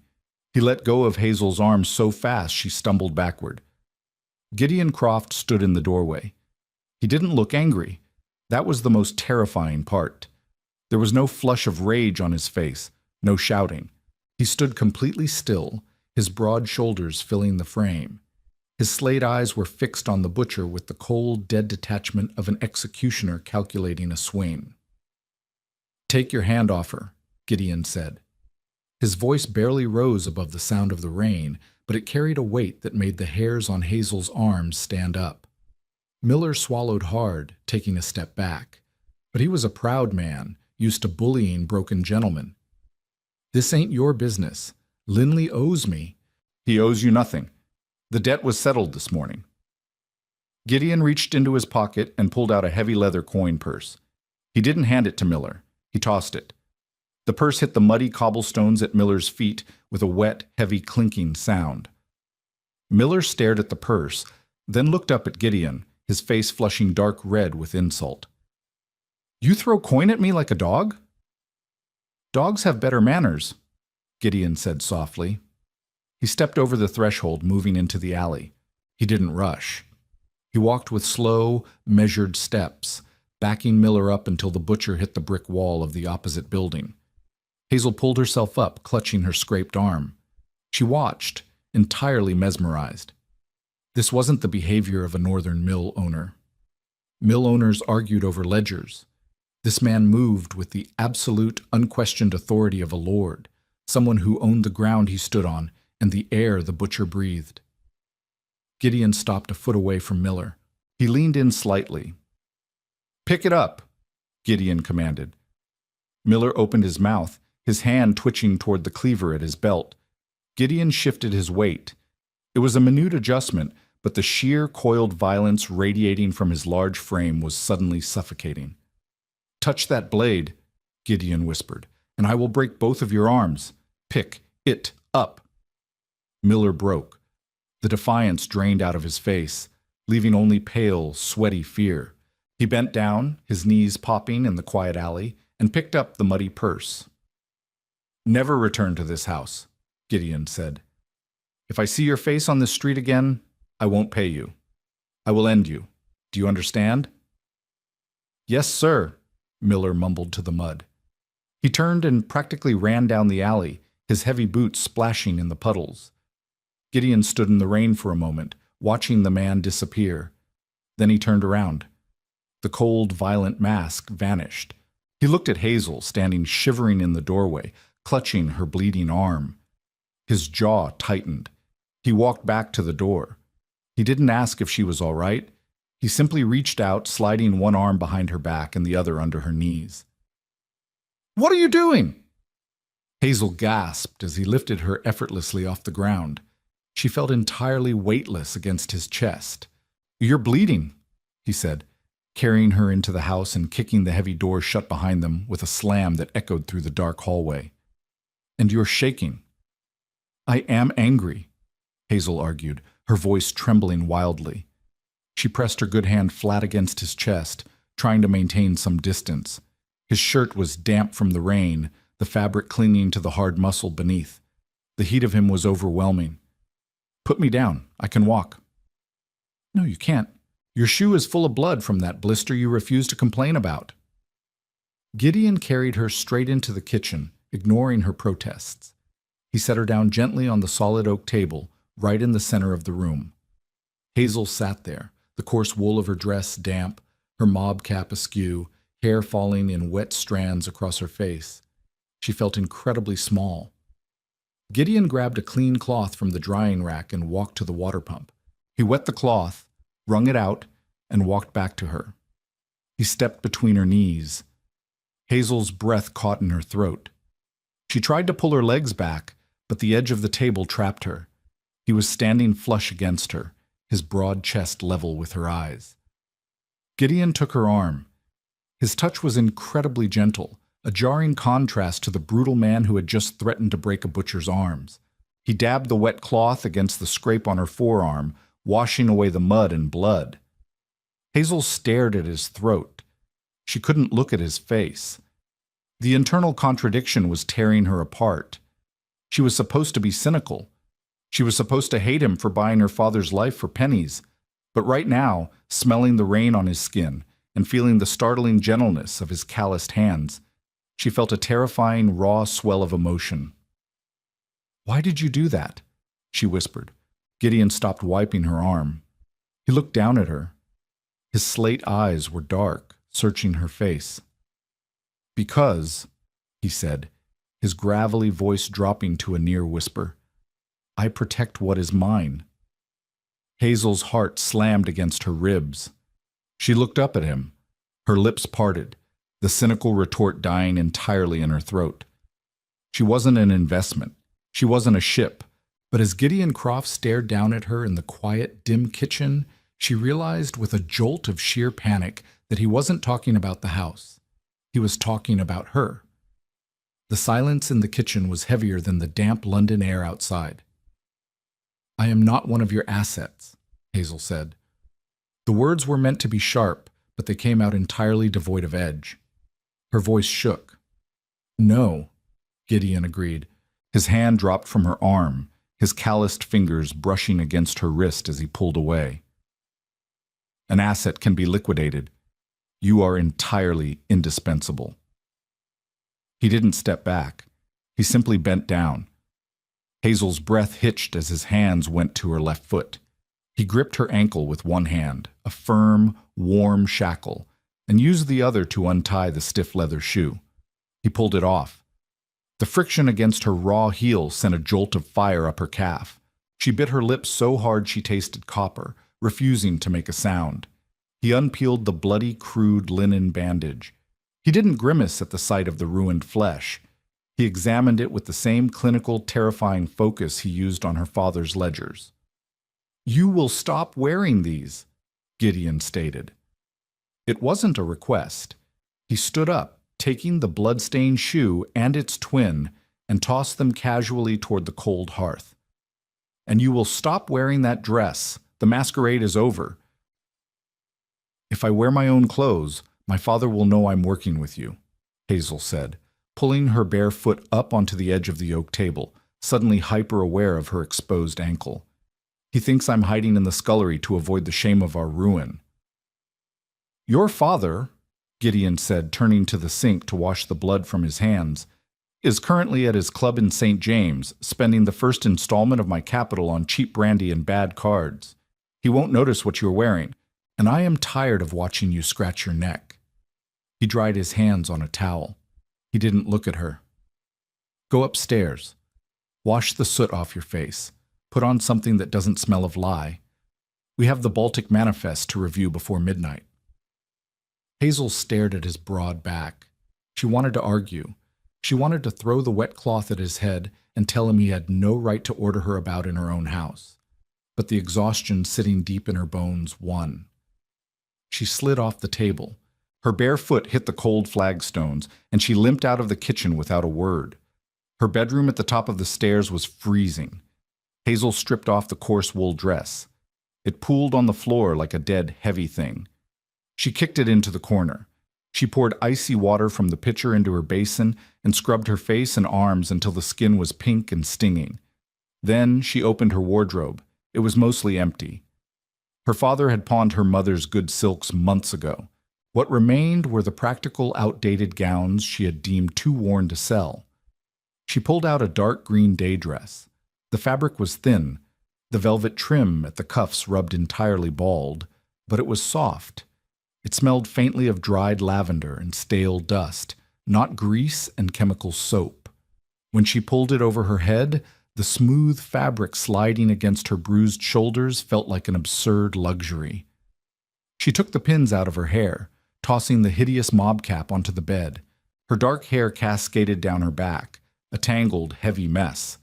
He let go of Hazel's arm so fast she stumbled backward. Gideon Croft stood in the doorway. He didn't look angry. That was the most terrifying part. There was no flush of rage on his face, no shouting. He stood completely still, his broad shoulders filling the frame. His slate eyes were fixed on the butcher with the cold, dead detachment of an executioner calculating a swing. "Take your hand off her," Gideon said. His voice barely rose above the sound of the rain, but it carried a weight that made the hairs on Hazel's arms stand up. Miller swallowed hard, taking a step back. But he was a proud man, used to bullying broken gentlemen. "This ain't your business. Linley owes me." "He owes you nothing. The debt was settled this morning." Gideon reached into his pocket and pulled out a heavy leather coin purse. He didn't hand it to Miller. He tossed it. The purse hit the muddy cobblestones at Miller's feet with a wet, heavy clinking sound. Miller stared at the purse, then looked up at Gideon, his face flushing dark red with insult. "You throw coin at me like a dog?" "Dogs have better manners," Gideon said softly. He stepped over the threshold, moving into the alley. He didn't rush. He walked with slow, measured steps, backing Miller up until the butcher hit the brick wall of the opposite building. Hazel pulled herself up, clutching her scraped arm. She watched, entirely mesmerized. This wasn't the behavior of a northern mill owner. Mill owners argued over ledgers. This man moved with the absolute, unquestioned authority of a lord, someone who owned the ground he stood on and the air the butcher breathed. Gideon stopped a foot away from Miller. He leaned in slightly. "Pick it up," Gideon commanded. Miller opened his mouth, his hand twitching toward the cleaver at his belt. Gideon shifted his weight. It was a minute adjustment, but the sheer, coiled violence radiating from his large frame was suddenly suffocating. "Touch that blade," Gideon whispered, "and I will break both of your arms. Pick it up." Miller broke. The defiance drained out of his face, leaving only pale, sweaty fear. He bent down, his knees popping in the quiet alley, and picked up the muddy purse. "Never return to this house," Gideon said. "If I see your face on this street again, I won't pay you. I will end you. Do you understand?" "Yes, sir," Miller mumbled to the mud. He turned and practically ran down the alley, his heavy boots splashing in the puddles. Gideon stood in the rain for a moment, watching the man disappear. Then he turned around. The cold, violent mask vanished. He looked at Hazel, standing shivering in the doorway, clutching her bleeding arm. His jaw tightened. He walked back to the door. He didn't ask if she was all right. He simply reached out, sliding one arm behind her back and the other under her knees. "What are you doing?" Hazel gasped as he lifted her effortlessly off the ground. She felt entirely weightless against his chest. "You're bleeding," he said, carrying her into the house and kicking the heavy door shut behind them with a slam that echoed through the dark hallway. "And you're shaking." "I am angry," Hazel argued, her voice trembling wildly. She pressed her good hand flat against his chest, trying to maintain some distance. His shirt was damp from the rain, the fabric clinging to the hard muscle beneath. The heat of him was overwhelming. "Put me down. I can walk." "No, you can't. Your shoe is full of blood from that blister you refuse to complain about." Gideon carried her straight into the kitchen, ignoring her protests. He set her down gently on the solid oak table, right in the center of the room. Hazel sat there, the coarse wool of her dress damp, her mob cap askew, hair falling in wet strands across her face. She felt incredibly small. Gideon grabbed a clean cloth from the drying rack and walked to the water pump. He wet the cloth, wrung it out, and walked back to her. He stepped between her knees. Hazel's breath caught in her throat. She tried to pull her legs back, but the edge of the table trapped her. He was standing flush against her, his broad chest level with her eyes. Gideon took her arm. His touch was incredibly gentle, a jarring contrast to the brutal man who had just threatened to break a butcher's arms. He dabbed the wet cloth against the scrape on her forearm, washing away the mud and blood. Hazel stared at his throat. She couldn't look at his face. The internal contradiction was tearing her apart. She was supposed to be cynical. She was supposed to hate him for buying her father's life for pennies. But right now, smelling the rain on his skin and feeling the startling gentleness of his calloused hands, she felt a terrifying, raw swell of emotion. "Why did you do that?" she whispered. Gideon stopped wiping her arm. He looked down at her. His slate eyes were dark, searching her face. "Because," he said, his gravelly voice dropping to a near whisper, "I protect what is mine." Hazel's heart slammed against her ribs. She looked up at him, her lips parted, the cynical retort dying entirely in her throat. She wasn't an investment. She wasn't a ship. But as Gideon Croft stared down at her in the quiet, dim kitchen, she realized with a jolt of sheer panic that he wasn't talking about the house. He was talking about her. The silence in the kitchen was heavier than the damp London air outside. "I am not one of your assets," Hazel said. The words were meant to be sharp, but they came out entirely devoid of edge. Her voice shook. "No," Gideon agreed. His hand dropped from her arm, his calloused fingers brushing against her wrist as he pulled away. "An asset can be liquidated. You are entirely indispensable." He didn't step back. He simply bent down. Hazel's breath hitched as his hands went to her left foot. He gripped her ankle with one hand, a firm, warm shackle, and used the other to untie the stiff leather shoe. He pulled it off. The friction against her raw heel sent a jolt of fire up her calf. She bit her lips so hard she tasted copper, refusing to make a sound. He unpeeled the bloody, crude linen bandage. He didn't grimace at the sight of the ruined flesh. He examined it with the same clinical, terrifying focus he used on her father's ledgers. "You will stop wearing these," Gideon stated. It wasn't a request. He stood up, taking the blood-stained shoe and its twin, and tossed them casually toward the cold hearth. "And you will stop wearing that dress. The masquerade is over. If I wear my own clothes, my father will know I'm working with you," Hazel said, pulling her bare foot up onto the edge of the oak table, suddenly hyper-aware of her exposed ankle. "He thinks I'm hiding in the scullery to avoid the shame of our ruin." "Your father," Gideon said, turning to the sink to wash the blood from his hands, is currently at his club in St. James, spending the first installment of my capital on cheap brandy and bad cards. He won't notice what you're wearing, and I am tired of watching you scratch your neck." He dried his hands on a towel. He didn't look at her. "Go upstairs. Wash the soot off your face. Put on something that doesn't smell of lye. We have the Baltic Manifest to review before midnight." Hazel stared at his broad back. She wanted to argue. She wanted to throw the wet cloth at his head and tell him he had no right to order her about in her own house. But the exhaustion sitting deep in her bones won. She slid off the table. Her bare foot hit the cold flagstones, and she limped out of the kitchen without a word. Her bedroom at the top of the stairs was freezing. Hazel stripped off the coarse wool dress. It pooled on the floor like a dead, heavy thing. She kicked it into the corner. She poured icy water from the pitcher into her basin and scrubbed her face and arms until the skin was pink and stinging. Then she opened her wardrobe. It was mostly empty. Her father had pawned her mother's good silks months ago. What remained were the practical, outdated gowns she had deemed too worn to sell. She pulled out a dark green day dress. The fabric was thin. The velvet trim at the cuffs rubbed entirely bald, but it was soft. It smelled faintly of dried lavender and stale dust, not grease and chemical soap. When she pulled it over her head, the smooth fabric sliding against her bruised shoulders felt like an absurd luxury. She took the pins out of her hair, tossing the hideous mob cap onto the bed. Her dark hair cascaded down her back, a tangled, heavy mess.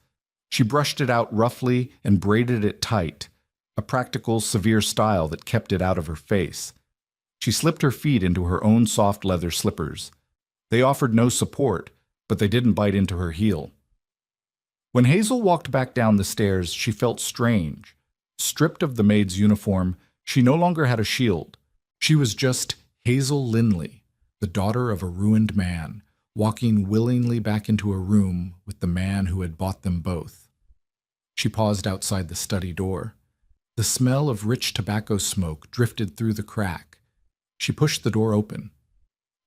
She brushed it out roughly and braided it tight, a practical, severe style that kept it out of her face. She slipped her feet into her own soft leather slippers. They offered no support, but they didn't bite into her heel. When Hazel walked back down the stairs, she felt strange. Stripped of the maid's uniform, she no longer had a shield. She was just Hazel Linley, the daughter of a ruined man, walking willingly back into a room with the man who had bought them both. She paused outside the study door. The smell of rich tobacco smoke drifted through the crack. She pushed the door open.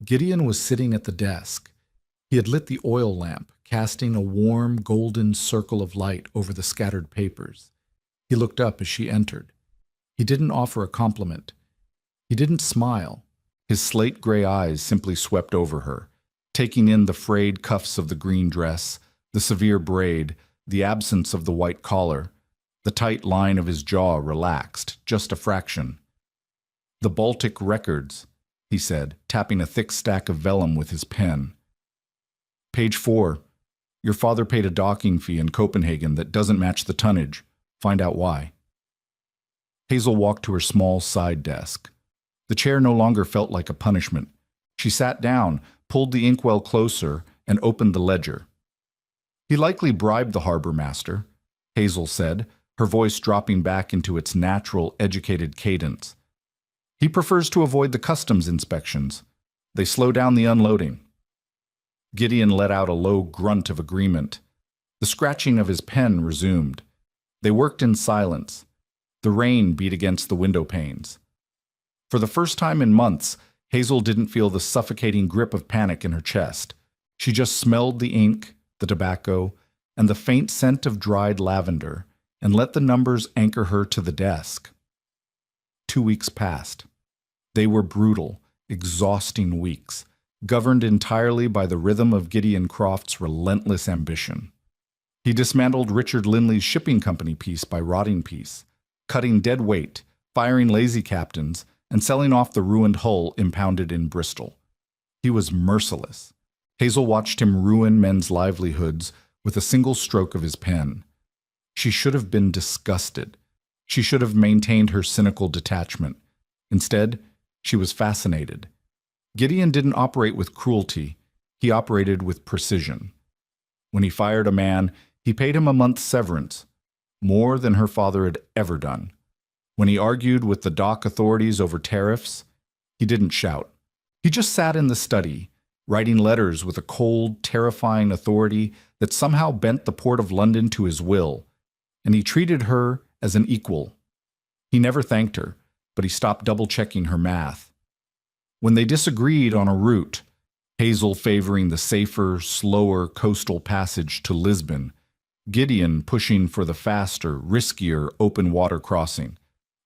Gideon was sitting at the desk. He had lit the oil lamp, casting a warm, golden circle of light over the scattered papers. He looked up as she entered. He didn't offer a compliment. He didn't smile. His slate-gray eyes simply swept over her, taking in the frayed cuffs of the green dress, the severe braid, the absence of the white collar. The tight line of his jaw relaxed, just a fraction. "The Baltic Records," he said, tapping a thick stack of vellum with his pen. "Page 4. Your father paid a docking fee in Copenhagen that doesn't match the tonnage. Find out why." Hazel walked to her small side desk. The chair no longer felt like a punishment. She sat down, pulled the inkwell closer, and opened the ledger. "He likely bribed the harbor master," Hazel said, her voice dropping back into its natural, educated cadence. "He prefers to avoid the customs inspections. They slow down the unloading." Gideon let out a low grunt of agreement. The scratching of his pen resumed. They worked in silence. The rain beat against the window panes. For the first time in months, Hazel didn't feel the suffocating grip of panic in her chest. She just smelled the ink, the tobacco, and the faint scent of dried lavender, and let the numbers anchor her to the desk. 2 weeks passed. They were brutal, exhausting weeks, governed entirely by the rhythm of Gideon Croft's relentless ambition. He dismantled Richard Linley's shipping company piece by rotting piece, cutting dead weight, firing lazy captains, and selling off the ruined hull impounded in Bristol. He was merciless. Hazel watched him ruin men's livelihoods with a single stroke of his pen. She should have been disgusted. She should have maintained her cynical detachment. Instead, she was fascinated. Gideon didn't operate with cruelty. He operated with precision. When he fired a man, he paid him a month's severance, more than her father had ever done. When he argued with the dock authorities over tariffs, he didn't shout. He just sat in the study, writing letters with a cold, terrifying authority that somehow bent the Port of London to his will, and he treated her as an equal. He never thanked her, but he stopped double-checking her math. When they disagreed on a route, Hazel favoring the safer, slower coastal passage to Lisbon, Gideon pushing for the faster, riskier open water crossing.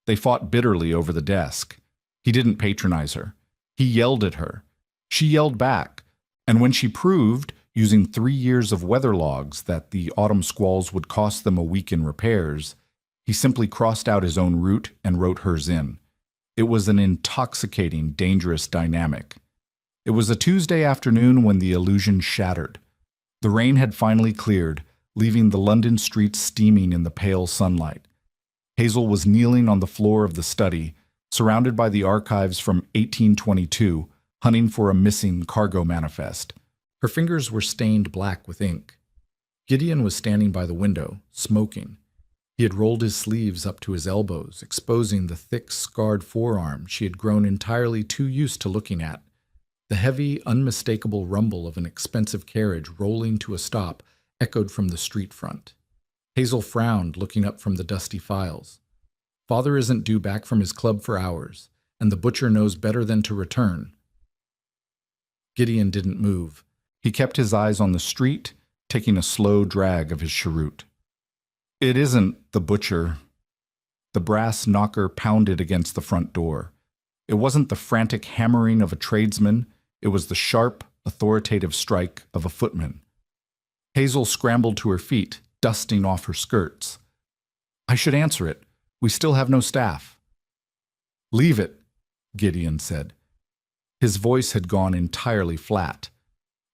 They fought bitterly over the desk. He didn't patronize her. He yelled at her. She yelled back, and when she proved, using 3 years of weather logs, that the autumn squalls would cost them a week in repairs, he simply crossed out his own route and wrote hers in. It was an intoxicating, dangerous dynamic. It was a Tuesday afternoon when the illusion shattered. The rain had finally cleared, leaving the London streets steaming in the pale sunlight. Hazel was kneeling on the floor of the study, surrounded by the archives from 1822, hunting for a missing cargo manifest. Her fingers were stained black with ink. Gideon was standing by the window, smoking. He had rolled his sleeves up to his elbows, exposing the thick, scarred forearm she had grown entirely too used to looking at. The heavy, unmistakable rumble of an expensive carriage rolling to a stop echoed from the street front. Hazel frowned, looking up from the dusty files. Father isn't due back from his club for hours, and the butcher knows better than to return. Gideon didn't move. He kept his eyes on the street, taking a slow drag of his cheroot. It isn't the butcher. The brass knocker pounded against the front door. It wasn't the frantic hammering of a tradesman. It was the sharp, authoritative strike of a footman. Hazel scrambled to her feet, dusting off her skirts. I should answer it. We still have no staff. Leave it, Gideon said. His voice had gone entirely flat.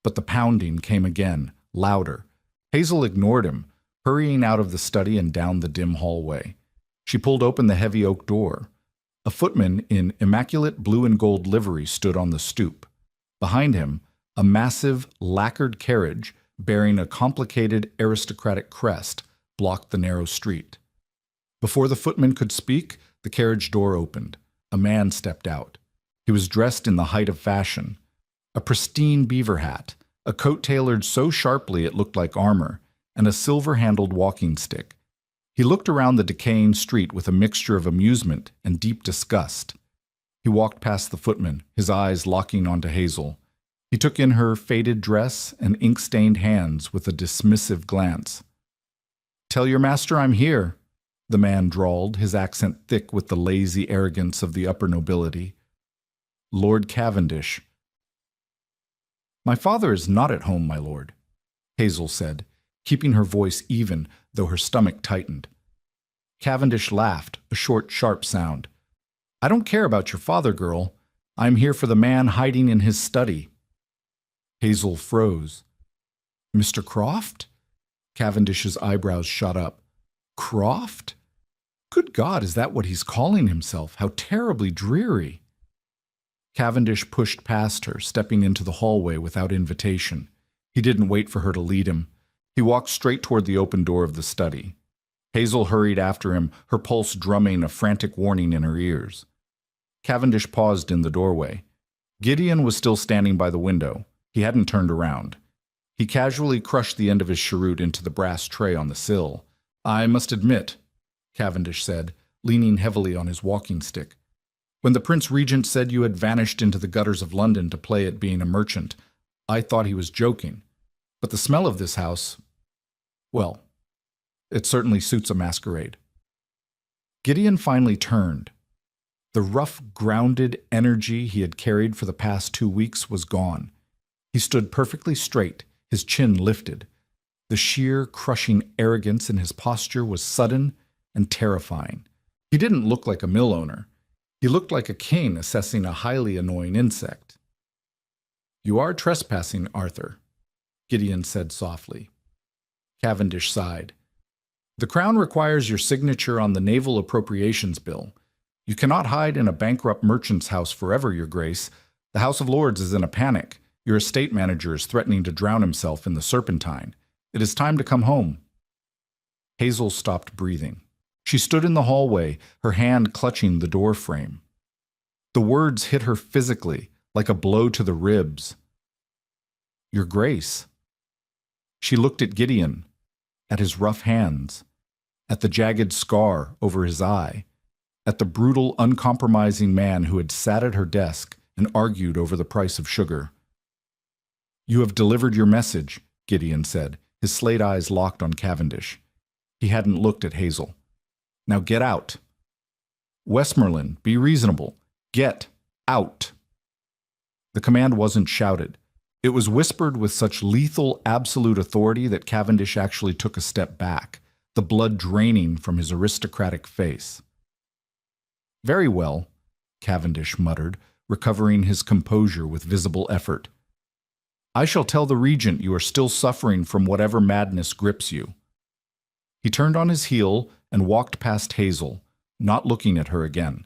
But the pounding came again, louder. Hazel ignored him, hurrying out of the study and down the dim hallway. She pulled open the heavy oak door. A footman in immaculate blue and gold livery stood on the stoop. Behind him, a massive, lacquered carriage bearing a complicated aristocratic crest blocked the narrow street. Before the footman could speak, the carriage door opened. A man stepped out. He was dressed in the height of fashion. A pristine beaver hat, a coat tailored so sharply it looked like armor, and a silver-handled walking stick. He looked around the decaying street with a mixture of amusement and deep disgust. He walked past the footman, his eyes locking onto Hazel. He took in her faded dress and ink-stained hands with a dismissive glance. Tell your master I'm here, the man drawled, his accent thick with the lazy arrogance of the upper nobility. Lord Cavendish. My father is not at home, my lord, Hazel said, keeping her voice even, though her stomach tightened. Cavendish laughed, a short, sharp sound. I don't care about your father, girl. I'm here for the man hiding in his study. Hazel froze. Mr. Croft? Cavendish's eyebrows shot up. Croft? Good God, is that what he's calling himself? How terribly dreary. Cavendish pushed past her, stepping into the hallway without invitation. He didn't wait for her to lead him. He walked straight toward the open door of the study. Hazel hurried after him, her pulse drumming a frantic warning in her ears. Cavendish paused in the doorway. Gideon was still standing by the window. He hadn't turned around. He casually crushed the end of his cheroot into the brass tray on the sill. I must admit, Cavendish said, leaning heavily on his walking stick. When the Prince Regent said you had vanished into the gutters of London to play at being a merchant, I thought he was joking. But the smell of this house, well, it certainly suits a masquerade. Gideon finally turned. The rough, grounded energy he had carried for the past 2 weeks was gone. He stood perfectly straight, his chin lifted. The sheer, crushing arrogance in his posture was sudden and terrifying. He didn't look like a mill owner. He looked like a king assessing a highly annoying insect. You are trespassing, Arthur, Gideon said softly. Cavendish sighed. The Crown requires your signature on the Naval Appropriations Bill. You cannot hide in a bankrupt merchant's house forever, Your Grace. The House of Lords is in a panic. Your estate manager is threatening to drown himself in the Serpentine. It is time to come home. Hazel stopped breathing. She stood in the hallway, her hand clutching the door frame. The words hit her physically, like a blow to the ribs. Your Grace. She looked at Gideon, at his rough hands, at the jagged scar over his eye, at the brutal, uncompromising man who had sat at her desk and argued over the price of sugar. You have delivered your message, Gideon said, his slate eyes locked on Cavendish. He hadn't looked at Hazel. Now get out. Westmoreland, be reasonable. Get out. The command wasn't shouted. It was whispered with such lethal, absolute authority that Cavendish actually took a step back, the blood draining from his aristocratic face. Very well, Cavendish muttered, recovering his composure with visible effort. I shall tell the regent you are still suffering from whatever madness grips you. He turned on his heel and walked past Hazel, not looking at her again.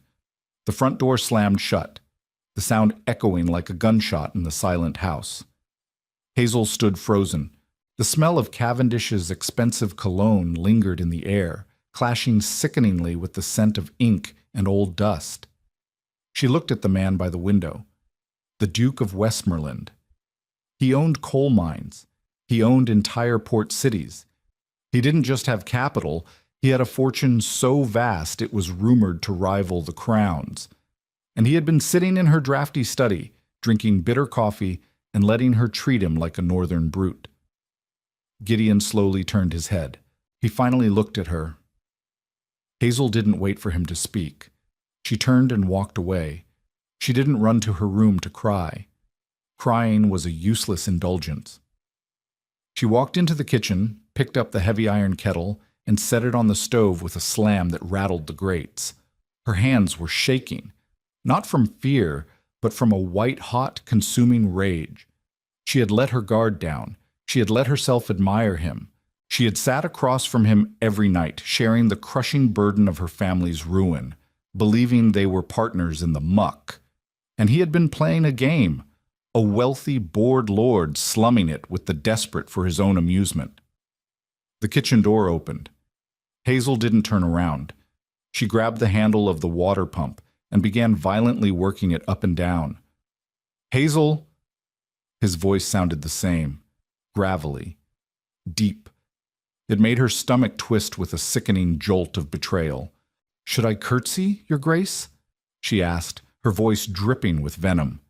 The front door slammed shut, the sound echoing like a gunshot in the silent house. Hazel stood frozen. The smell of Cavendish's expensive cologne lingered in the air, clashing sickeningly with the scent of ink and old dust. She looked at the man by the window. The Duke of Westmoreland. He owned coal mines. He owned entire port cities. He didn't just have capital, he had a fortune so vast it was rumored to rival the crown's. And he had been sitting in her drafty study, drinking bitter coffee and letting her treat him like a northern brute. Gideon slowly turned his head. He finally looked at her. Hazel didn't wait for him to speak. She turned and walked away. She didn't run to her room to cry. Crying was a useless indulgence. She walked into the kitchen, picked up the heavy iron kettle, and set it on the stove with a slam that rattled the grates. Her hands were shaking, not from fear, but from a white-hot, consuming rage. She had let her guard down. She had let herself admire him. She had sat across from him every night, sharing the crushing burden of her family's ruin, believing they were partners in the muck. And he had been playing a game, a wealthy, bored lord slumming it with the desperate for his own amusement. The kitchen door opened. Hazel didn't turn around. She grabbed the handle of the water pump and began violently working it up and down. Hazel! His voice sounded the same, gravelly, deep. It made her stomach twist with a sickening jolt of betrayal. Should I curtsy, Your Grace? She asked, her voice dripping with venom.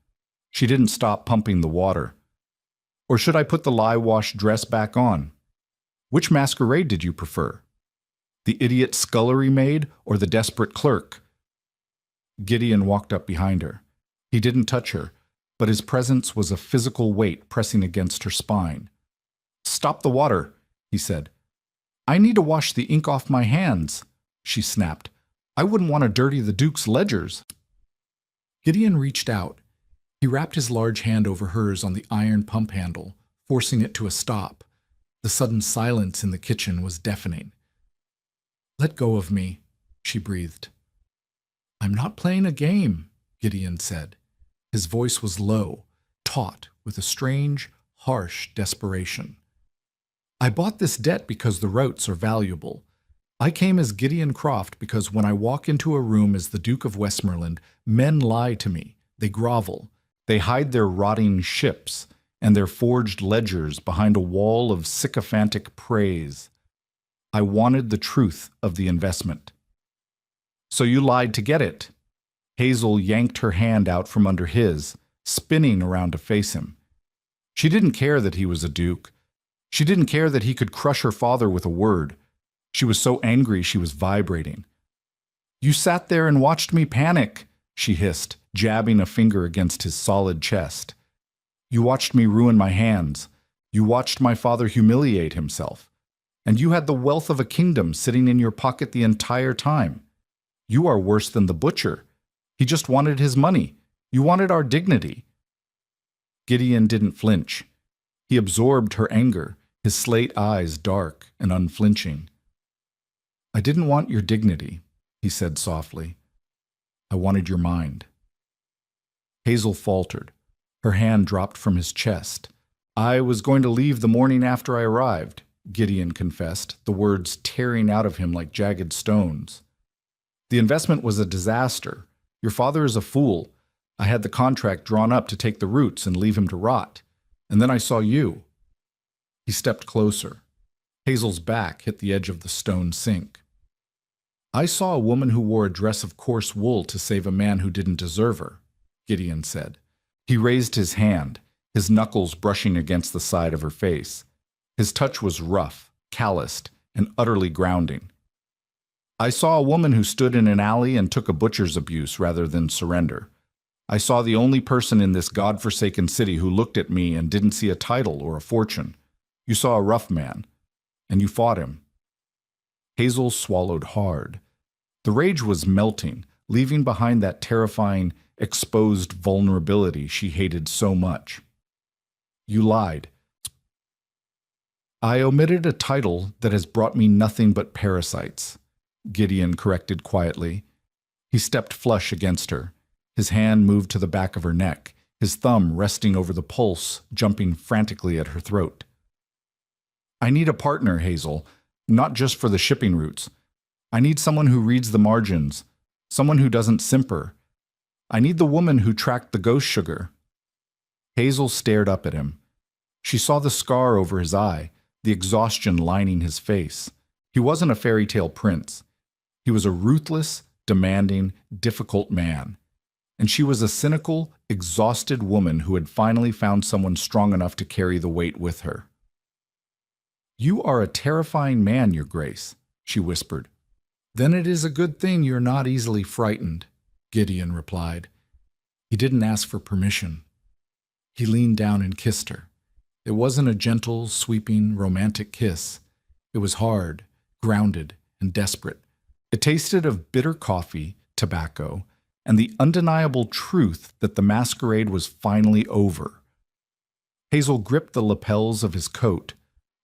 She didn't stop pumping the water. Or should I put the lye-washed dress back on? Which masquerade did you prefer? The idiot scullery maid or the desperate clerk? Gideon walked up behind her. He didn't touch her, but his presence was a physical weight pressing against her spine. Stop the water, he said. I need to wash the ink off my hands, she snapped. I wouldn't want to dirty the Duke's ledgers. Gideon reached out. He wrapped his large hand over hers on the iron pump handle, forcing it to a stop. The sudden silence in the kitchen was deafening. Let go of me, she breathed. I'm not playing a game, Gideon said. His voice was low, taut, with a strange, harsh desperation. I bought this debt because the routes are valuable. I came as Gideon Croft because when I walk into a room as the Duke of Westmoreland, men lie to me, they grovel, they hide their rotting ships and their forged ledgers behind a wall of sycophantic praise. I wanted the truth of the investment. So you lied to get it. Hazel yanked her hand out from under his, spinning around to face him. She didn't care that he was a duke. She didn't care that he could crush her father with a word. She was so angry she was vibrating. You sat there and watched me panic, she hissed, jabbing a finger against his solid chest. You watched me ruin my hands. You watched my father humiliate himself. And you had the wealth of a kingdom sitting in your pocket the entire time. You are worse than the butcher. He just wanted his money. You wanted our dignity. Gideon didn't flinch. He absorbed her anger, his slate eyes dark and unflinching. I didn't want your dignity, he said softly. I wanted your mind. Hazel faltered. Her hand dropped from his chest. I was going to leave the morning after I arrived, Gideon confessed, the words tearing out of him like jagged stones. The investment was a disaster. Your father is a fool. I had the contract drawn up to take the roots and leave him to rot. And then I saw you. He stepped closer. Hazel's back hit the edge of the stone sink. I saw a woman who wore a dress of coarse wool to save a man who didn't deserve her, Gideon said. He raised his hand, his knuckles brushing against the side of her face. His touch was rough, calloused, and utterly grounding. I saw a woman who stood in an alley and took a butcher's abuse rather than surrender. I saw the only person in this godforsaken city who looked at me and didn't see a title or a fortune. You saw a rough man, and you fought him. Hazel swallowed hard. The rage was melting, leaving behind that terrifying, exposed vulnerability she hated so much. You lied. I omitted a title that has brought me nothing but parasites, Gideon corrected quietly. He stepped flush against her. His hand moved to the back of her neck, his thumb resting over the pulse, jumping frantically at her throat. I need a partner, Hazel, not just for the shipping routes. I need someone who reads the margins, someone who doesn't simper. I need the woman who tracked the ghost sugar. Hazel stared up at him. She saw the scar over his eye, the exhaustion lining his face. He wasn't a fairy tale prince. He was a ruthless, demanding, difficult man. And she was a cynical, exhausted woman who had finally found someone strong enough to carry the weight with her. You are a terrifying man, Your Grace, she whispered. Then it is a good thing you're not easily frightened, Gideon replied. He didn't ask for permission. He leaned down and kissed her. It wasn't a gentle, sweeping, romantic kiss. It was hard, grounded, and desperate. It tasted of bitter coffee, tobacco, and the undeniable truth that the masquerade was finally over. Hazel gripped the lapels of his coat,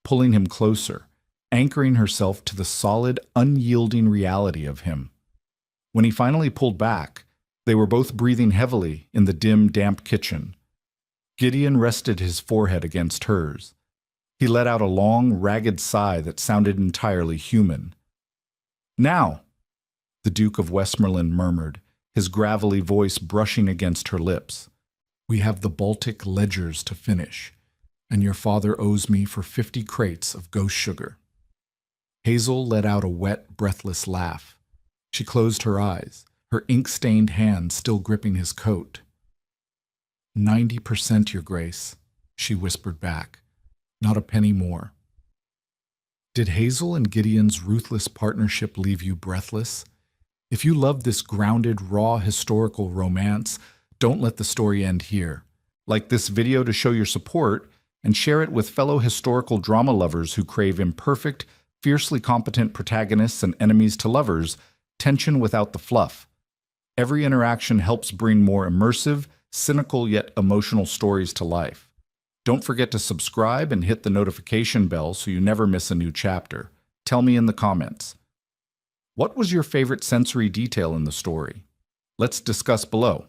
pulling him closer, anchoring herself to the solid, unyielding reality of him. When he finally pulled back, they were both breathing heavily in the dim, damp kitchen. Gideon rested his forehead against hers. He let out a long, ragged sigh that sounded entirely human. Now, the Duke of Westmoreland murmured, his gravelly voice brushing against her lips. We have the Baltic ledgers to finish, and your father owes me for 50 crates of ghost sugar. Hazel let out a wet, breathless laugh. She closed her eyes, her ink-stained hand still gripping his coat. 90%, Your Grace, she whispered back. Not a penny more. Did Hazel and Gideon's ruthless partnership leave you breathless? If you love this grounded, raw, historical romance, don't let the story end here. Like this video to show your support, and share it with fellow historical drama lovers who crave imperfect, fiercely competent protagonists and enemies to lovers, tension without the fluff. Every interaction helps bring more immersive, cynical yet emotional stories to life. Don't forget to subscribe and hit the notification bell so you never miss a new chapter. Tell me in the comments. What was your favorite sensory detail in the story? Let's discuss below.